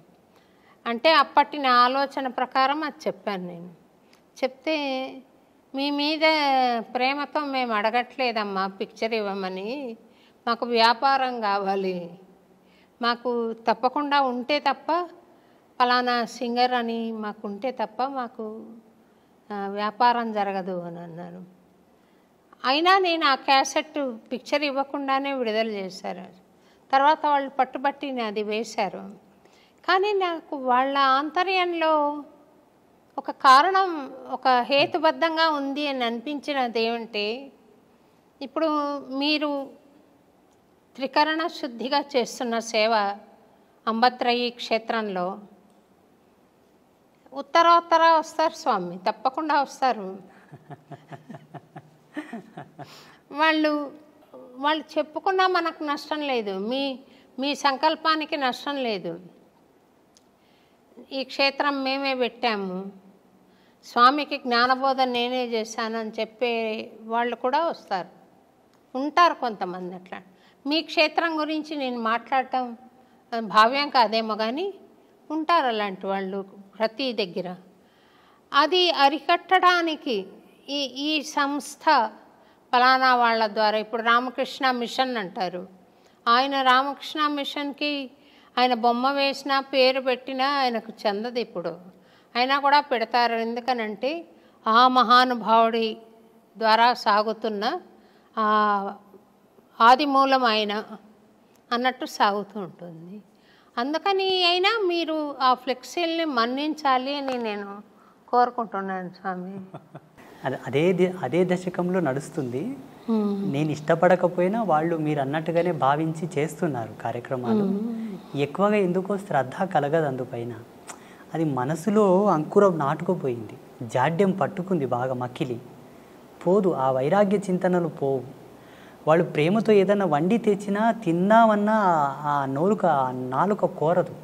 అంటే అప్పటి నా ఆలోచన ప్రకారం అది చెప్పాను నేను. చెప్తే మీ మీద ప్రేమతో మేము అడగట్లేదమ్మా పిక్చర్ ఇవ్వమని, మాకు వ్యాపారం కావాలి, మాకు తప్పకుండా ఉంటే తప్ప ఫలానా సింగర్ అని మాకు ఉంటే తప్ప మాకు వ్యాపారం జరగదు అని అన్నారు. అయినా నేను ఆ క్యాసెట్ పిక్చర్ ఇవ్వకుండానే విడుదల చేశారు. తర్వాత వాళ్ళు పట్టుబట్టి అది వేశారు. కానీ నాకు వాళ్ళ ఆంతర్యంలో ఒక కారణం, ఒక హేతుబద్ధంగా ఉంది అని అనిపించినది ఏమంటే, ఇప్పుడు మీరు త్రికరణ శుద్ధిగా చేస్తున్న సేవ అంబత్రయి క్షేత్రంలో ఉత్తరోత్తర వస్తారు స్వామి, తప్పకుండా వస్తారు. వాళ్ళు చెప్పుకున్నా మనకు నష్టం లేదు, మీ సంకల్పానికి నష్టం లేదు. ఈ క్షేత్రం మేమే పెట్టాము, స్వామికి జ్ఞానబోధన నేనే చేశానని చెప్పే వాళ్ళు కూడా వస్తారు, ఉంటారు కొంతమంది. అట్లా మీ క్షేత్రం గురించి నేను మాట్లాడటం భావ్యం కాదేమో కానీ ఉంటారు అలాంటి వాళ్ళు ప్రతి దగ్గర. అది అరికట్టడానికి ఈ సంస్థ ఫలానా వాళ్ళ ద్వారా, ఇప్పుడు రామకృష్ణ మిషన్ అంటారు, ఆయన రామకృష్ణ మిషన్కి ఆయన బొమ్మ వేసినా పేరు పెట్టినా ఆయనకు చెందదు. ఇప్పుడు అయినా కూడా పెడతారు. ఎందుకనంటే ఆ మహానుభావుడి ద్వారా సాగుతున్న ఆ ఆది మూలం ఆయన అన్నట్టు సాగుతూ ఉంటుంది. అందుకని అయినా మీరు ఆ ఫ్లెక్సీల్ని మన్నించాలి అని నేను కోరుకుంటున్నాను స్వామి.
అదే దశకంలో నడుస్తుంది. నేను ఇష్టపడకపోయినా వాళ్ళు మీరు అన్నట్టుగానే భావించి చేస్తున్నారు కార్యక్రమాలు. ఎక్కువగా ఎందుకో శ్రద్ధ కలగదు అందుపైన. అది మనసులో అంకురం నాటుకుపోయింది, జాడ్యం పట్టుకుంది బాగా, మకిలి పోదు, ఆ వైరాగ్య చింతనలు పోవు. వాళ్ళు ప్రేమతో ఏదైనా వండి తెచ్చినా తిన్నామన్నా ఆ నాలుక కోరదు.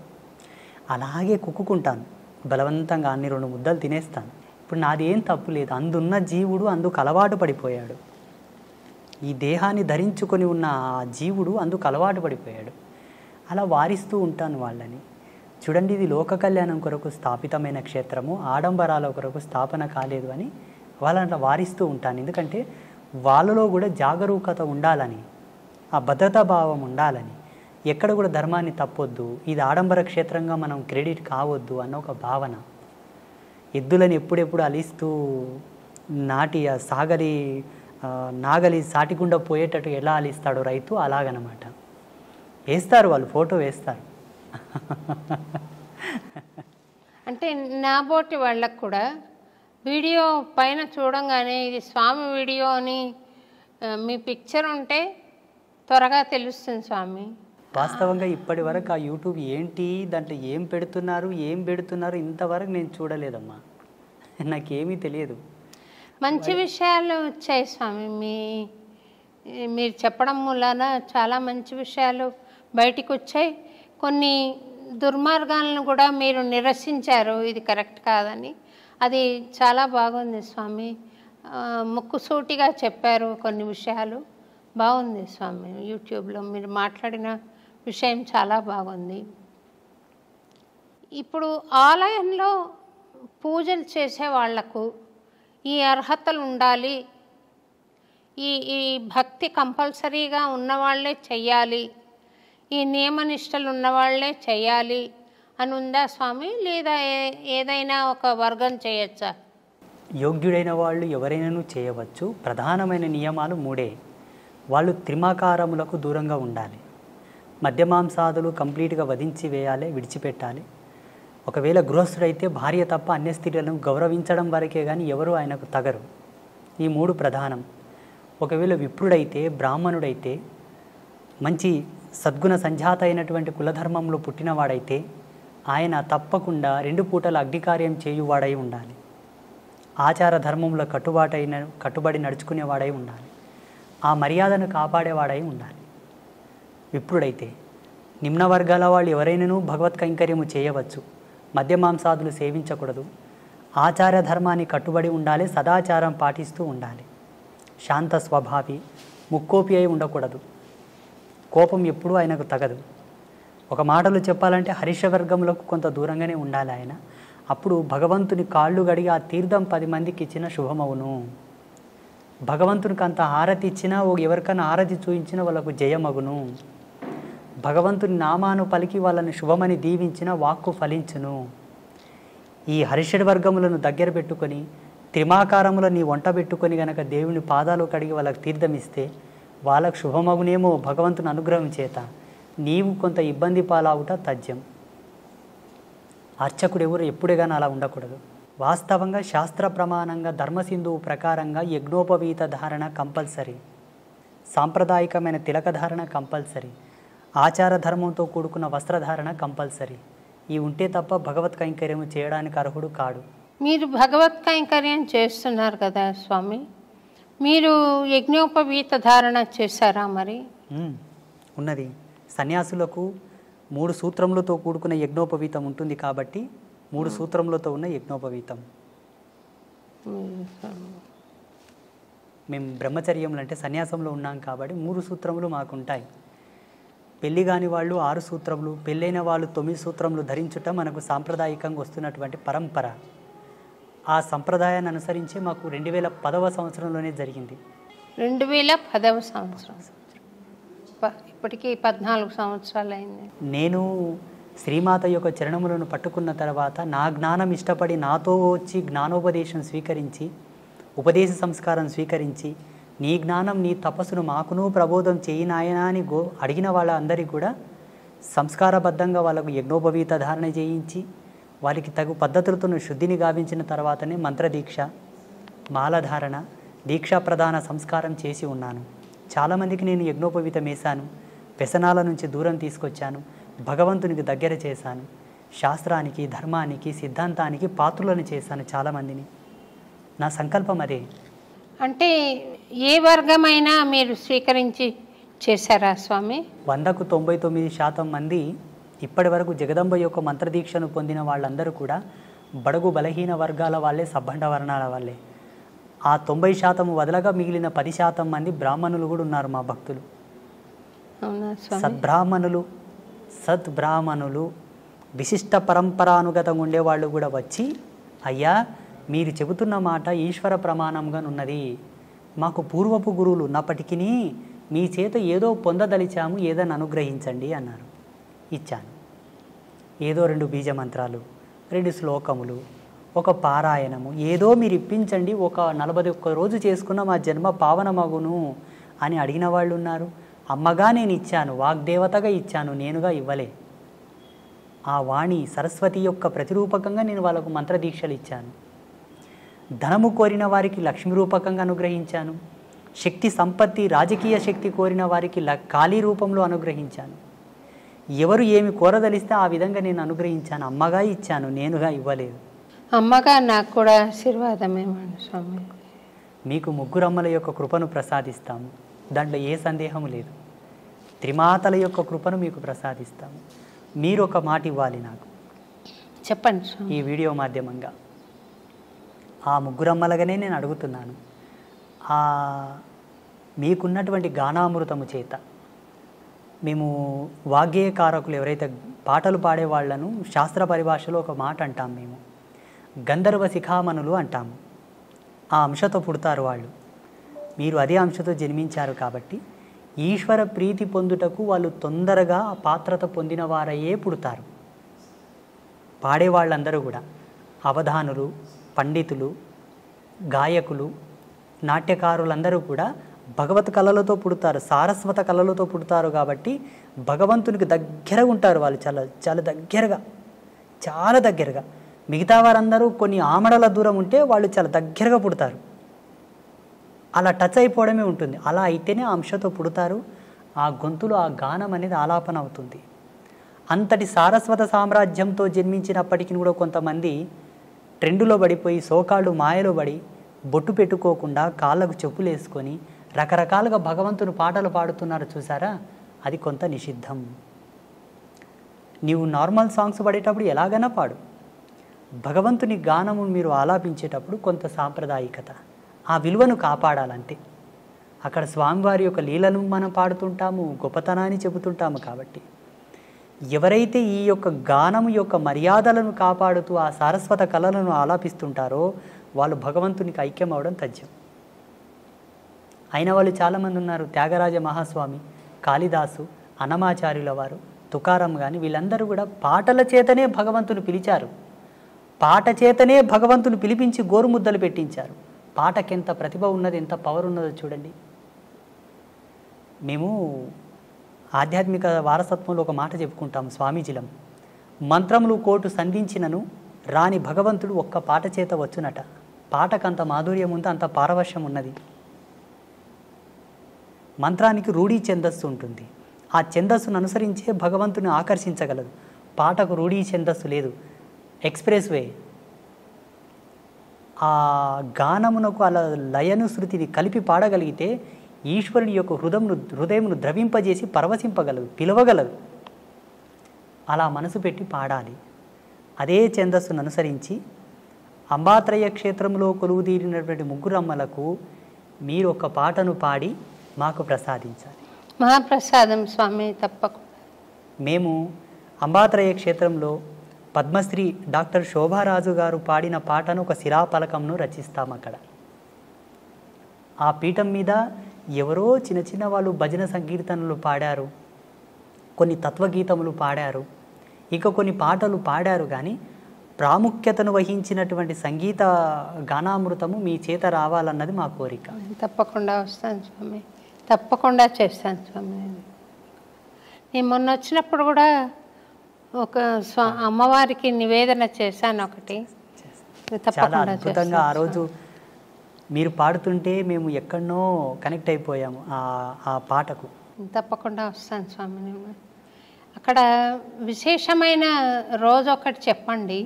అలాగే కుక్కుకుంటాను బలవంతంగా, అన్ని 2 ముద్దలు తినేస్తాను. ఇప్పుడు నాది ఏం తప్పు లేదు, అందున్న జీవుడు అందుకు అలవాటు పడిపోయాడు. ఈ దేహాన్ని ధరించుకొని ఉన్న ఆ జీవుడు అందుకు అలవాటు పడిపోయాడు. అలా వారిస్తూ ఉంటాను వాళ్ళని. చూడండి, ఇది లోక కళ్యాణం కొరకు స్థాపితమైన క్షేత్రము, ఆడంబరాల కొరకు స్థాపన కాలేదు అని వాళ్ళని అట్లా వారిస్తూ ఉంటాను. ఎందుకంటే వాళ్ళలో కూడా జాగరూకత ఉండాలని, ఆ భద్రతా భావం ఉండాలని, ఎక్కడ కూడా ధర్మాన్ని తప్పొద్దు, ఇది ఆడంబర క్షేత్రంగా మనం క్రెడిట్ కావద్దు అన్న ఒక భావన. ఎద్దులని ఎప్పుడెప్పుడు అలిస్తూ నాగలి సాటికుండా పోయేటట్టు ఎలా అలిస్తాడో రైతు, అలాగనమాట. వేస్తారు వాళ్ళు, ఫోటో వేస్తారు.
అంటే నాబోటి వాళ్ళకు కూడా వీడియో పైన చూడంగానే ఇది స్వామి వీడియో అని మీ పిక్చర్ ఉంటే త్వరగా తెలుస్తుంది స్వామి.
వాస్తవంగా ఇప్పటి వరకు ఆ యూట్యూబ్ ఏంటి, దాంట్లో ఏం పెడుతున్నారు ఇంతవరకు నేను చూడలేదమ్మా, నాకేమీ తెలియదు.
మంచి విషయాలు వచ్చాయి స్వామి, మీరు చెప్పడం మూలాన చాలా మంచి విషయాలు బయటికి వచ్చాయి. కొన్ని దుర్మార్గాలను కూడా మీరు నిరసించారు, ఇది కరెక్ట్ కాదని. అది చాలా బాగుంది స్వామి. ముక్కుసూటిగా చెప్పారు కొన్ని విషయాలు, బాగుంది స్వామి. యూట్యూబ్లో మీరు మాట్లాడిన విషయం చాలా బాగుంది. ఇప్పుడు ఆలయంలో పూజలు చేసే వాళ్లకు ఈ అర్హతలు ఉండాలి, ఈ భక్తి కంపల్సరీగా ఉన్నవాళ్లే చెయ్యాలి, ఈ నియమనిష్టలు ఉన్నవాళ్లే చెయ్యాలి అని ఉందా స్వామి, లేదా ఏదైనా ఒక వర్గం చేయొచ్చా?
యోగ్యుడైన వాళ్ళు ఎవరైనాను చేయవచ్చు. ప్రధానమైన నియమాలు 3. వాళ్ళు త్రిమాకారములకు దూరంగా ఉండాలి. మద్యమాంసాదులు కంప్లీట్గా వధించి వేయాలి, విడిచిపెట్టాలి. ఒకవేళ గృహస్థుడైతే భార్య తప్ప అన్య స్త్రీలను గౌరవించడం వరకే కానీ ఎవరు ఆయనకు తగరు. ఈ 3 ప్రధానం. ఒకవేళ విప్రుడైతే, బ్రాహ్మణుడైతే, మంచి సద్గుణ సంజాత అయినటువంటి కులధర్మంలో పుట్టినవాడైతే ఆయన తప్పకుండా 2 పూటల అగ్నికార్యం చేయువాడై ఉండాలి. ఆచార ధర్మంలో కట్టుబడి నడుచుకునేవాడై ఉండాలి. ఆ మర్యాదను కాపాడేవాడై ఉండాలి. విప్రుడైతే నిమ్న వర్గాల వాళ్ళు ఎవరైనాను భగవత్ కైంకర్యము చేయవచ్చు, మద్యమాంసాదులు సేవించకూడదు, ఆచార ధర్మాన్ని కట్టుబడి ఉండాలి, సదాచారం పాటిస్తూ ఉండాలి, శాంత స్వభావి, ముక్కోపి అయి ఉండకూడదు, కోపం ఎప్పుడూ ఆయనకు తగదు. ఒక మాటలో చెప్పాలంటే హరిషవర్గములకు కొంత దూరంగానే ఉండాలి ఆయన. అప్పుడు భగవంతుని కాళ్ళు గడిగి ఆ తీర్థం 10 మందికి ఇచ్చిన శుభమవును. భగవంతునికి అంత హారతి ఇచ్చినా, ఎవరికైనా హారతి చూయించినా వాళ్ళకు జయమగును. భగవంతుని నామాను పలికి వాళ్ళని శుభమని దీవించిన వాక్కు ఫలించును. ఈ హరిషడ్ వర్గములను దగ్గర పెట్టుకొని, త్రిమాకారములను వంట పెట్టుకొని గనక దేవుని పాదాలు కడిగి వాళ్ళకి తీర్థం ఇస్తే వాళ్ళకు శుభమగునేమో భగవంతుని అనుగ్రహం చేత. నీవు కొంత ఇబ్బంది పాలవుట తథ్యం. అర్చకుడు ఎవరు ఎప్పుడే కానీ అలా ఉండకూడదు. వాస్తవంగా శాస్త్ర ప్రమాణంగా ధర్మసింధువు ప్రకారంగా యజ్ఞోపవీత ధారణ కంపల్సరీ, సాంప్రదాయకమైన తిలకధారణ కంపల్సరీ, ఆచార ధర్మంతో కూడుకున్న వస్త్రధారణ కంపల్సరీ. ఇవి ఉంటే తప్ప భగవత్ కైంకర్యం చేయడానికి అర్హుడు కాడు.
మీరు భగవత్ కైంకర్యం చేస్తున్నారు కదా స్వామి, మీరు యజ్ఞోపవీత ధారణ చేశారా? మరి
ఉన్నది. సన్యాసులకు 3 సూత్రములతో కూడుకున్న యజ్ఞోపవీతం ఉంటుంది కాబట్టి 3 సూత్రములతో ఉన్న యజ్ఞోపవీతం. మేము బ్రహ్మచర్యములు అంటే సన్యాసంలో ఉన్నాం కాబట్టి 3 సూత్రములు మాకుంటాయి. పెళ్లి కాని వాళ్ళు 6 సూత్రములు, పెళ్ళైన వాళ్ళు 9 సూత్రములు ధరించుట మనకు సాంప్రదాయకంగా వస్తున్నటువంటి పరంపర. ఆ సంప్రదాయాన్ని అనుసరించి మాకు 2010వ సంవత్సరంలోనే జరిగింది.
2010వ సంవత్సరం, ఇప్పటికీ 14 సంవత్సరాలు అయింది.
నేను శ్రీమాత యొక్క చరణములను పట్టుకున్న తర్వాత నా జ్ఞానం ఇష్టపడి నాతో వచ్చి జ్ఞానోపదేశం స్వీకరించి, ఉపదేశ సంస్కారం స్వీకరించి, నీ జ్ఞానం నీ తపస్సును మాకును ప్రబోధం చేయి నాయనా అని అడిగిన వాళ్ళందరికీ కూడా సంస్కారబద్ధంగా వాళ్ళకు యజ్ఞోపవీత ధారణ చేయించి వాళ్ళకి తగు పద్ధతులతో శుద్ధిని గావించిన తర్వాతనే మంత్రదీక్ష మాలధారణ దీక్షా ప్రధాన సంస్కారం చేసి ఉన్నాను. చాలామందికి నేను యజ్ఞోపవీతం వేశాను, వ్యసనాల నుంచి దూరం తీసుకొచ్చాను, భగవంతునికి దగ్గర చేశాను, శాస్త్రానికి ధర్మానికి సిద్ధాంతానికి పాత్రులను చేశాను చాలామందిని. నా సంకల్పం అదే.
అంటే ఏ వర్గమైనా మీరు స్వీకరించి చేశారా స్వామి?
100కు 99% మంది ఇప్పటి వరకు జగదంబ యొక్క మంత్రదీక్షను పొందిన వాళ్ళందరూ కూడా బడుగు బలహీన వర్గాల వాళ్ళే, సబ్బండ వర్ణాల వాళ్ళే. ఆ 90% వదలగా మిగిలిన 10% మంది బ్రాహ్మణులు కూడా ఉన్నారు మా భక్తులు.
అవునా స్వామి?
సద్బ్రాహ్మణులు విశిష్ట పరంపరానుగతంగా ఉండేవాళ్ళు కూడా వచ్చి, అయ్యా మీరు చెబుతున్న మాట ఈశ్వర ప్రమాణంగా ఉన్నది, మాకు పూర్వపు గురువులు ఉన్నప్పటికీ మీ చేత ఏదో పొందదలిచాము, ఏదని అనుగ్రహించండి అన్నారు. ఇచ్చాను. ఏదో 2 బీజమంత్రాలు, 2 శ్లోకములు, ఒక పారాయణము, ఏదో మీరు ఇప్పించండి, ఒక 41 రోజు చేసుకున్న మా జన్మ పావనమగును అని అడిగిన వాళ్ళు ఉన్నారు. అమ్మగా నేను ఇచ్చాను, వాగ్దేవతగా ఇచ్చాను, నేనుగా ఇవ్వలే. ఆ వాణి సరస్వతి యొక్క ప్రతిరూపకంగా నేను వాళ్ళకు మంత్రదీక్షలు ఇచ్చాను. ధనము కోరిన వారికి లక్ష్మీ రూపకంగా అనుగ్రహించాను. శక్తి సంపత్తి రాజకీయ శక్తి కోరిన వారికి కాళీ రూపంలో అనుగ్రహించాను. ఎవరు ఏమి కోరదలిస్తే ఆ విధంగా నేను అనుగ్రహించాను. అమ్మగా ఇచ్చాను, నేనుగా ఇవ్వలేదు.
అమ్మగా నాకు కూడా ఆశీర్వాదమేమండి స్వామి.
మీకు ముగ్గురమ్మల యొక్క కృపను ప్రసాదిస్తాము, దాంట్లో ఏ సందేహము లేదు. త్రిమాతల యొక్క కృపను మీకు ప్రసాదిస్తాము. మీరు ఒక మాట ఇవ్వాలి నాకు.
చెప్పండి స్వామి.
ఈ వీడియో మాధ్యమంగా ఆ ముగ్గురమ్మలగానే నేను అడుగుతున్నాను. మీకున్నటువంటి గానామృతము చేత మేము వాగ్గేయకారకులు ఎవరైతే పాటలు పాడేవాళ్లను శాస్త్ర పరిభాషలో ఒక మాట అంటాం, మేము గంధర్వ శిఖామణులు అంటాము. ఆ అంశతో పుడతారు వాళ్ళు. మీరు అదే అంశతో జన్మించారు కాబట్టి ఈశ్వర ప్రీతి పొందుటకు వాళ్ళు తొందరగా ఆ పాత్రత పొందిన వారయ్యే పుడతారు. పాడేవాళ్ళందరూ కూడా అవధానులు, పండితులు, గాయకులు, నాట్యకారులందరూ కూడా భగవత్ కళలతో పుడతారు, సారస్వత కళలతో పుడతారు. కాబట్టి భగవంతునికి దగ్గరగా ఉంటారు వాళ్ళు, చాలా చాలా దగ్గరగా. మిగతా వారందరూ కొన్ని ఆమడల దూరం ఉంటే వాళ్ళు చాలా దగ్గరగా పుడతారు. అలా టచ్ అయిపోవడమే ఉంటుంది. అలా అయితేనే ఆ అంశతో పుడతారు. ఆ గొంతులో ఆ గానం అనేది ఆలాపన అవుతుంది. అంతటి సారస్వత సామ్రాజ్యంతో జన్మించినప్పటికీ కూడా కొంతమంది ట్రెండులో పడిపోయి సోకాళ్ళు మాయలో పడి బొట్టు పెట్టుకోకుండా కాళ్ళకు చెప్పులు వేసుకొని రకరకాలుగా భగవంతుని పాటలు పాడుతున్నారు చూసారా, అది కొంత నిషిద్ధం. నీవు నార్మల్ సాంగ్స్ పాడేటప్పుడు ఎలాగైనా పాడు, భగవంతుని గానము మీరు ఆలాపించేటప్పుడు కొంత సాంప్రదాయికత, ఆ విలువను కాపాడాలంటే. అక్కడ స్వామివారి యొక్క లీలను మనం పాడుతుంటాము, గొప్పతనాన్ని చెబుతుంటాము. కాబట్టి ఎవరైతే ఈ యొక్క గానము యొక్క మర్యాదలను కాపాడుతూ ఆ సారస్వత కళలను ఆలాపిస్తుంటారో వాళ్ళు భగవంతునికి ఐక్యం అవడం తథ్యం. అయిన వాళ్ళు చాలామంది ఉన్నారు. త్యాగరాజ మహాస్వామి, కాళిదాసు, అన్నమాచార్యుల వారు, తుకారం కానీ వీళ్ళందరూ కూడా పాటల చేతనే భగవంతుని పిలిచారు. పాట చేతనే భగవంతుని పిలిపించి గోరుముద్దలు పెట్టించారు. పాటకెంత ప్రతిభ ఉన్నది, ఎంత పవర్ ఉన్నదో చూడండి. మేము ఆధ్యాత్మిక వారసత్వంలో ఒక మాట చెప్పుకుంటాం స్వామీజీలం, మంత్రములు కోటు సంధించినను రాని భగవంతుడు ఒక్క పాట చేత వచ్చునట. పాటకంత మాధుర్యం ఉంది, అంత పారవశ్యం ఉన్నది. మంత్రానికి రూఢీ ఛందస్సు ఉంటుంది. ఆ ఛందస్సును అనుసరించే భగవంతుని ఆకర్షించగలదు. పాటకు రూఢీ ఛందస్సు లేదు, ఎక్స్ప్రెస్ వే. ఆ గానమునకు అలా లయను శృతిని కలిపి పాడగలిగితే ఈశ్వరుని యొక్క హృదయమును ద్రవింపజేసి పరవశింపగలదు, పిలవగలదు. అలా మనసు పెట్టి పాడాలి. అదే ఛందస్సును అనుసరించి అంబాత్రయ క్షేత్రంలో కొలువుదీరినటువంటి ముగ్గురమ్మలకు మీరు ఒక పాటను పాడి మాకు ప్రసాదించాలి.
మహాప్రసాదం స్వామి, తప్పకుండా.
మేము అంబాత్రయ క్షేత్రంలో పద్మశ్రీ డాక్టర్ శోభారాజు గారు పాడిన పాటను ఒక శిలాపలకంను రచిస్తాం. అక్కడ ఆ పీఠం మీద ఎవరో చిన్న చిన్న వాళ్ళు భజన సంకీర్తనలు పాడారు, కొన్ని తత్వగీతములు పాడారు, ఇక కొన్ని పాటలు పాడారు. కానీ ప్రాముఖ్యతను వహించినటువంటి సంగీత గానామృతము మీ చేత రావాలన్నది మా కోరిక.
తప్పకుండా వస్తాను స్వామి, తప్పకుండా చేస్తాను స్వామి. నేను మొన్న వచ్చినప్పుడు కూడా ఒక అమ్మవారికి నివేదన చేశాను ఒకటి.
చాలా అద్భుతంగా ఆ రోజు మీరు పాడుతుంటే మేము ఎక్కడనో కనెక్ట్ అయిపోయాము ఆ పాటకు.
తప్పకుండా వస్తాను స్వామి. నేను అక్కడ విశేషమైన రోజు ఒకటి చెప్పండి,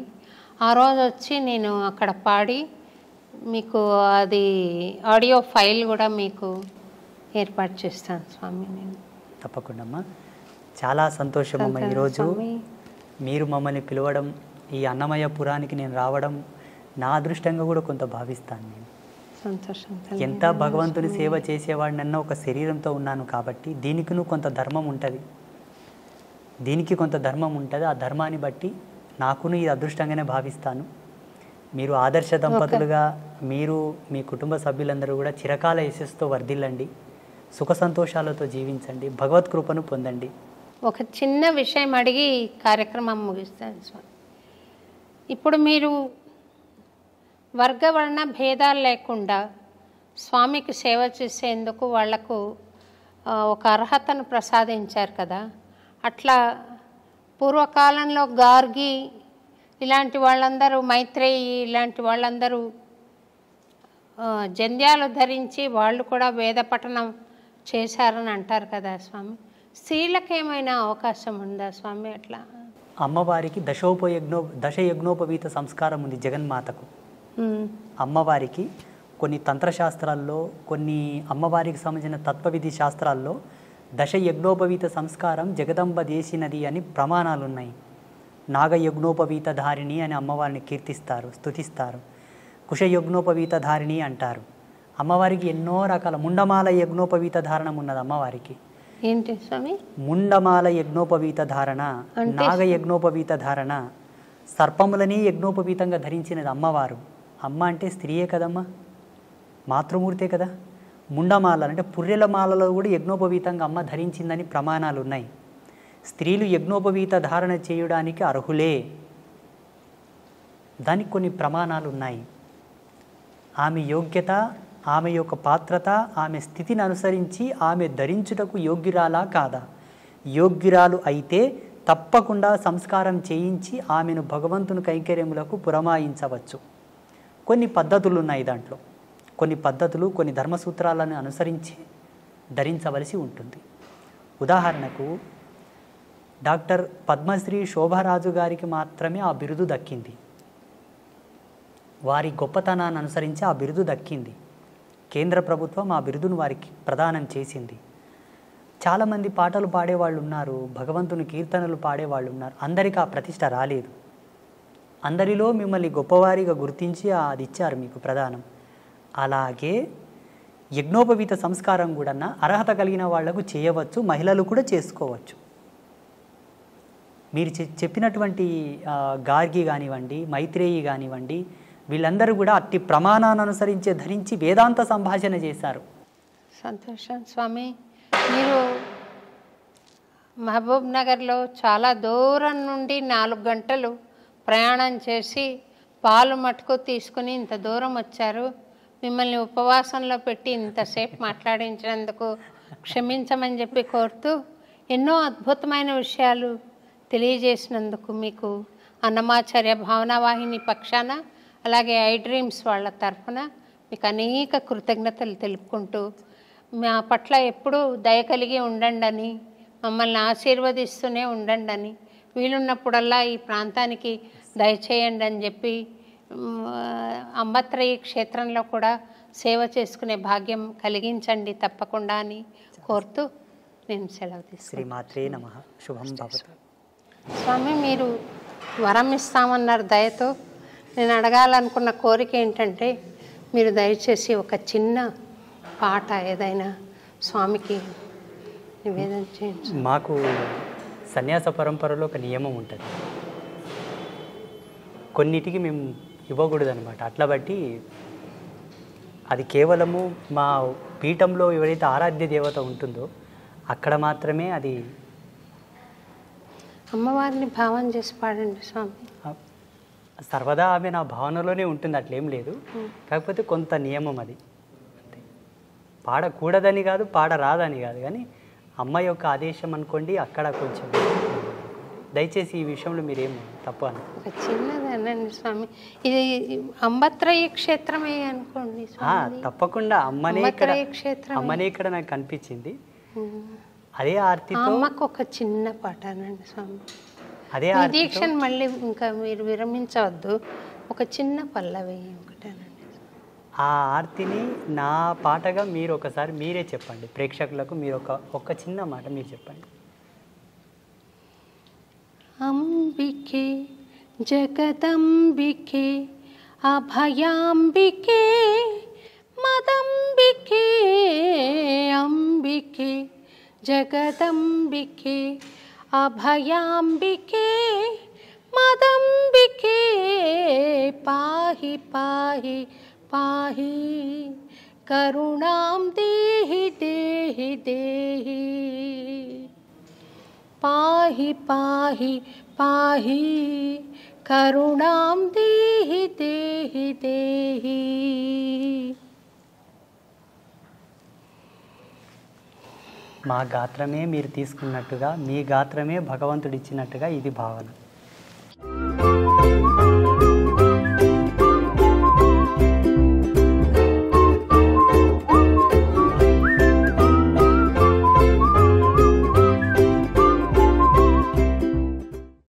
ఆ రోజు వచ్చి నేను అక్కడ పాడి మీకు అది ఆడియో ఫైల్ కూడా మీకు ఏర్పాటు చేస్తాను స్వామి. నేను
తప్పకుండా అమ్మా. చాలా సంతోషం అమ్మ, ఈరోజు మీరు మమ్మల్ని పిలవడం, ఈ అన్నమయ్య పురానికి నేను రావడం నా అదృష్టంగా కూడా కొంత భావిస్తాను. నేను
సంతోషం.
ఎంత భగవంతుని సేవ చేసేవాడినన్నా ఒక శరీరంతో ఉన్నాను కాబట్టి దీనికి కొంత ధర్మం ఉంటుంది, దీనికి కొంత ధర్మం ఉంటుంది. ఆ ధర్మాన్ని బట్టి నాకును ఇది అదృష్టంగానే భావిస్తాను. మీరు ఆదర్శ దంపతులుగా మీరు మీ కుటుంబ సభ్యులందరూ కూడా చిరకాల యశస్సుతో వర్ధిల్లండి, సుఖ సంతోషాలతో జీవించండి, భగవత్ కృపను పొందండి.
ఒక చిన్న విషయం అడిగి కార్యక్రమం ముగిస్తాను స్వామి. ఇప్పుడు మీరు వర్గవర్ణ భేదాలు లేకుండా స్వామికి సేవ చేసేందుకు వాళ్లకు ఒక అర్హతను ప్రసాదించారు కదా, అట్లా పూర్వకాలంలో గార్గి ఇలాంటి వాళ్ళందరూ, మైత్రేయి ఇలాంటి వాళ్ళందరూ జంధ్యాలు ధరించి వాళ్ళు కూడా వేద పఠనం చేశారని అంటారు కదా స్వామి. స్త్రీలకు ఏమైనా అవకాశం ఉందా స్వామి అట్లా?
అమ్మవారికి దశయజ్ఞోపవీత సంస్కారం ఉంది జగన్మాతకు. అమ్మవారికి కొన్ని తంత్రశాస్త్రాల్లో, కొన్ని అమ్మవారికి సంబంధించిన తత్వవిధి శాస్త్రాల్లో దశయజ్ఞోపవీత సంస్కారం జగదంబ చేసినది అని ప్రమాణాలు ఉన్నాయి. నాగయజ్ఞోపవీత ధారిణి అని అమ్మవారిని కీర్తిస్తారు, స్తుతిస్తారు. కుశయజ్ఞోపవీత ధారిణి అంటారు. అమ్మవారికి ఎన్నో రకాల ముండమాల యజ్ఞోపవీత ధారణం ఉన్నది అమ్మవారికి.
ఏంటి స్వామి?
ముండమాల యజ్ఞోపవీత ధారణ, నాగయజ్ఞోపవీత ధారణ, సర్పములని యజ్ఞోపవీతంగా ధరించినది అమ్మవారు. అమ్మ అంటే స్త్రీయే కదమ్మా, మాతృమూర్తే కదా. ముండమాల అంటే పుర్రెల మాలలో కూడా యజ్ఞోపవీతంగా అమ్మ ధరించిందని ప్రమాణాలు ఉన్నాయి. స్త్రీలు యజ్ఞోపవీత ధారణ చేయడానికి అర్హులే, దానికి కొన్ని ప్రమాణాలు ఉన్నాయి. ఆమె యోగ్యత, ఆమె యొక్క పాత్రత, ఆమె స్థితిని అనుసరించి ఆమె ధరించుటకు యోగ్యురాలా కాదా? యోగ్యురాలు అయితే తప్పకుండా సంస్కారం చేయించి ఆమెను భగవంతుని కైంకర్యములకు పురమాయించవచ్చు. కొన్ని పద్ధతులు ఉన్నాయి దాంట్లో, కొన్ని పద్ధతులు, కొన్ని ధర్మసూత్రాలను అనుసరించి ధరించవలసి ఉంటుంది. ఉదాహరణకు డాక్టర్ పద్మశ్రీ శోభారాజు గారికి మాత్రమే ఆ బిరుదు దక్కింది. వారి గొప్పతనాన్ని అనుసరించి ఆ బిరుదు దక్కింది. కేంద్ర ప్రభుత్వం ఆ బిరుదును వారికి ప్రదానం చేసింది. చాలామంది పాటలు పాడేవాళ్ళు ఉన్నారు, భగవంతుని కీర్తనలు పాడేవాళ్ళు ఉన్నారు, అందరికీ ఆ ప్రతిష్ట రాలేదు. అందరిలో మిమ్మల్ని గొప్పవారిగా గుర్తించి అది ఇచ్చారు మీకు ప్రదానం. అలాగే యజ్ఞోపవీత సంస్కారం కూడా అర్హత కలిగిన వాళ్లకు చేయవచ్చు, మహిళలు కూడా చేసుకోవచ్చు. మీరు చెప్పినటువంటి గార్గి కానివ్వండి, మైత్రేయి కానివ్వండి, వీళ్ళందరూ కూడా అట్టి ప్రమాణాన్ని అనుసరించే ధరించి వేదాంత సంభాషణ చేశారు.
సంతోషం స్వామి. మీరు మహబూబ్ నగర్లో చాలా దూరం నుండి 4 గంటలు ప్రయాణం చేసి పాలు మటుకు తీసుకుని ఇంత దూరం వచ్చారు. మిమ్మల్ని ఉపవాసంలో పెట్టి ఇంతసేపు మాట్లాడించినందుకు క్షమించమని చెప్పి కోరుతూ, ఎన్నో అద్భుతమైన విషయాలు తెలియజేసినందుకు మీకు అన్నమాచార్య భావనావాహిని పక్షాన, అలాగే ఐ డ్రీమ్స్ వాళ్ళ తరఫున మీకు అనేక కృతజ్ఞతలు తెలుపుకుంటూ, మా పట్ల ఎప్పుడూ దయ కలిగి ఉండండి, మమ్మల్ని ఆశీర్వదిస్తూనే ఉండండి, వీలున్నప్పుడల్లా ఈ ప్రాంతానికి దయచేయండి అని చెప్పి అంబత్రయి క్షేత్రంలో కూడా సేవ చేసుకునే భాగ్యం కలిగించండి తప్పకుండా అని కోరుతూ నేను సెలవు తీసుకుంటాను.
శ్రీమాత్రే నమః. శుభం భవతు.
స్వామి, మీరు వరం ఇస్తామన్నారు దయతో. నేను అడగాలనుకున్న కోరిక ఏంటంటే, మీరు దయచేసి ఒక చిన్న పాట ఏదైనా స్వామికి నివేదన చేయండి.
మాకు సన్యాస పరంపరలో ఒక నియమం ఉంటుంది, కొన్నిటికి మేము ఇవ్వకూడదు అనమాట. అట్లా బట్టి అది కేవలము మా పీఠంలో ఎవరైతే ఆరాధ్య దేవత ఉంటుందో అక్కడ మాత్రమే అది.
అమ్మవారిని భావం చేసి పాడండి స్వామి.
సర్వదా ఆమె నా భావనలోనే ఉంటుంది, అట్లేం లేదు. కాకపోతే కొంత నియమం అది. అంతే. పాడకూడదని కాదు, పాడరాదని కాదు, కానీ అమ్మ యొక్క ఆదేశం అనుకోండి, అక్కడ కొంచెం దయచేసి ఈ విషయంలో మీరేం తప్పు అని.
ఒక చిన్నదనండి స్వామి, ఇది అంబత్రయ క్షేత్రమే అనుకోండి స్వామి.
తప్పకుండా
అంబత్రయ క్షేత్రం.
అమ్మనే ఇక్కడ నాకు కనిపించింది.
ఉమ్.
అదే
ఆ
ఆర్తితో
అమ్మకు ఒక చిన్న పాట అనండి స్వామి.
అదే
ఈ
ఆర్తితో
దీక్షను మళ్ళీ ఇంకా మీరు విరమించవద్దు, ఒక చిన్న పల్లవి ఒకటేనండి.
ఆ ఆర్తిని నా పాటగా మీరు ఒకసారి మీరే చెప్పండి ప్రేక్షకులకు. మీరు ఒక చిన్న మాట మీరు చెప్పండి.
అంబికే జగదంబికే అభయాంబికే మదంబికే, అంబికే జగదంబికే అభయాంబికే మదంబికే, పాహి పాహి పాహి కరుణాం దేహి దేహి దేహి, పాహి పాహి పాహి కరుణాం దేహి దేహి దేహి.
మా గాత్రమే మీరు తీసుకున్నట్టుగా, మీ గాత్రమే భగవంతుడిచ్చినట్టుగా ఇది భావన.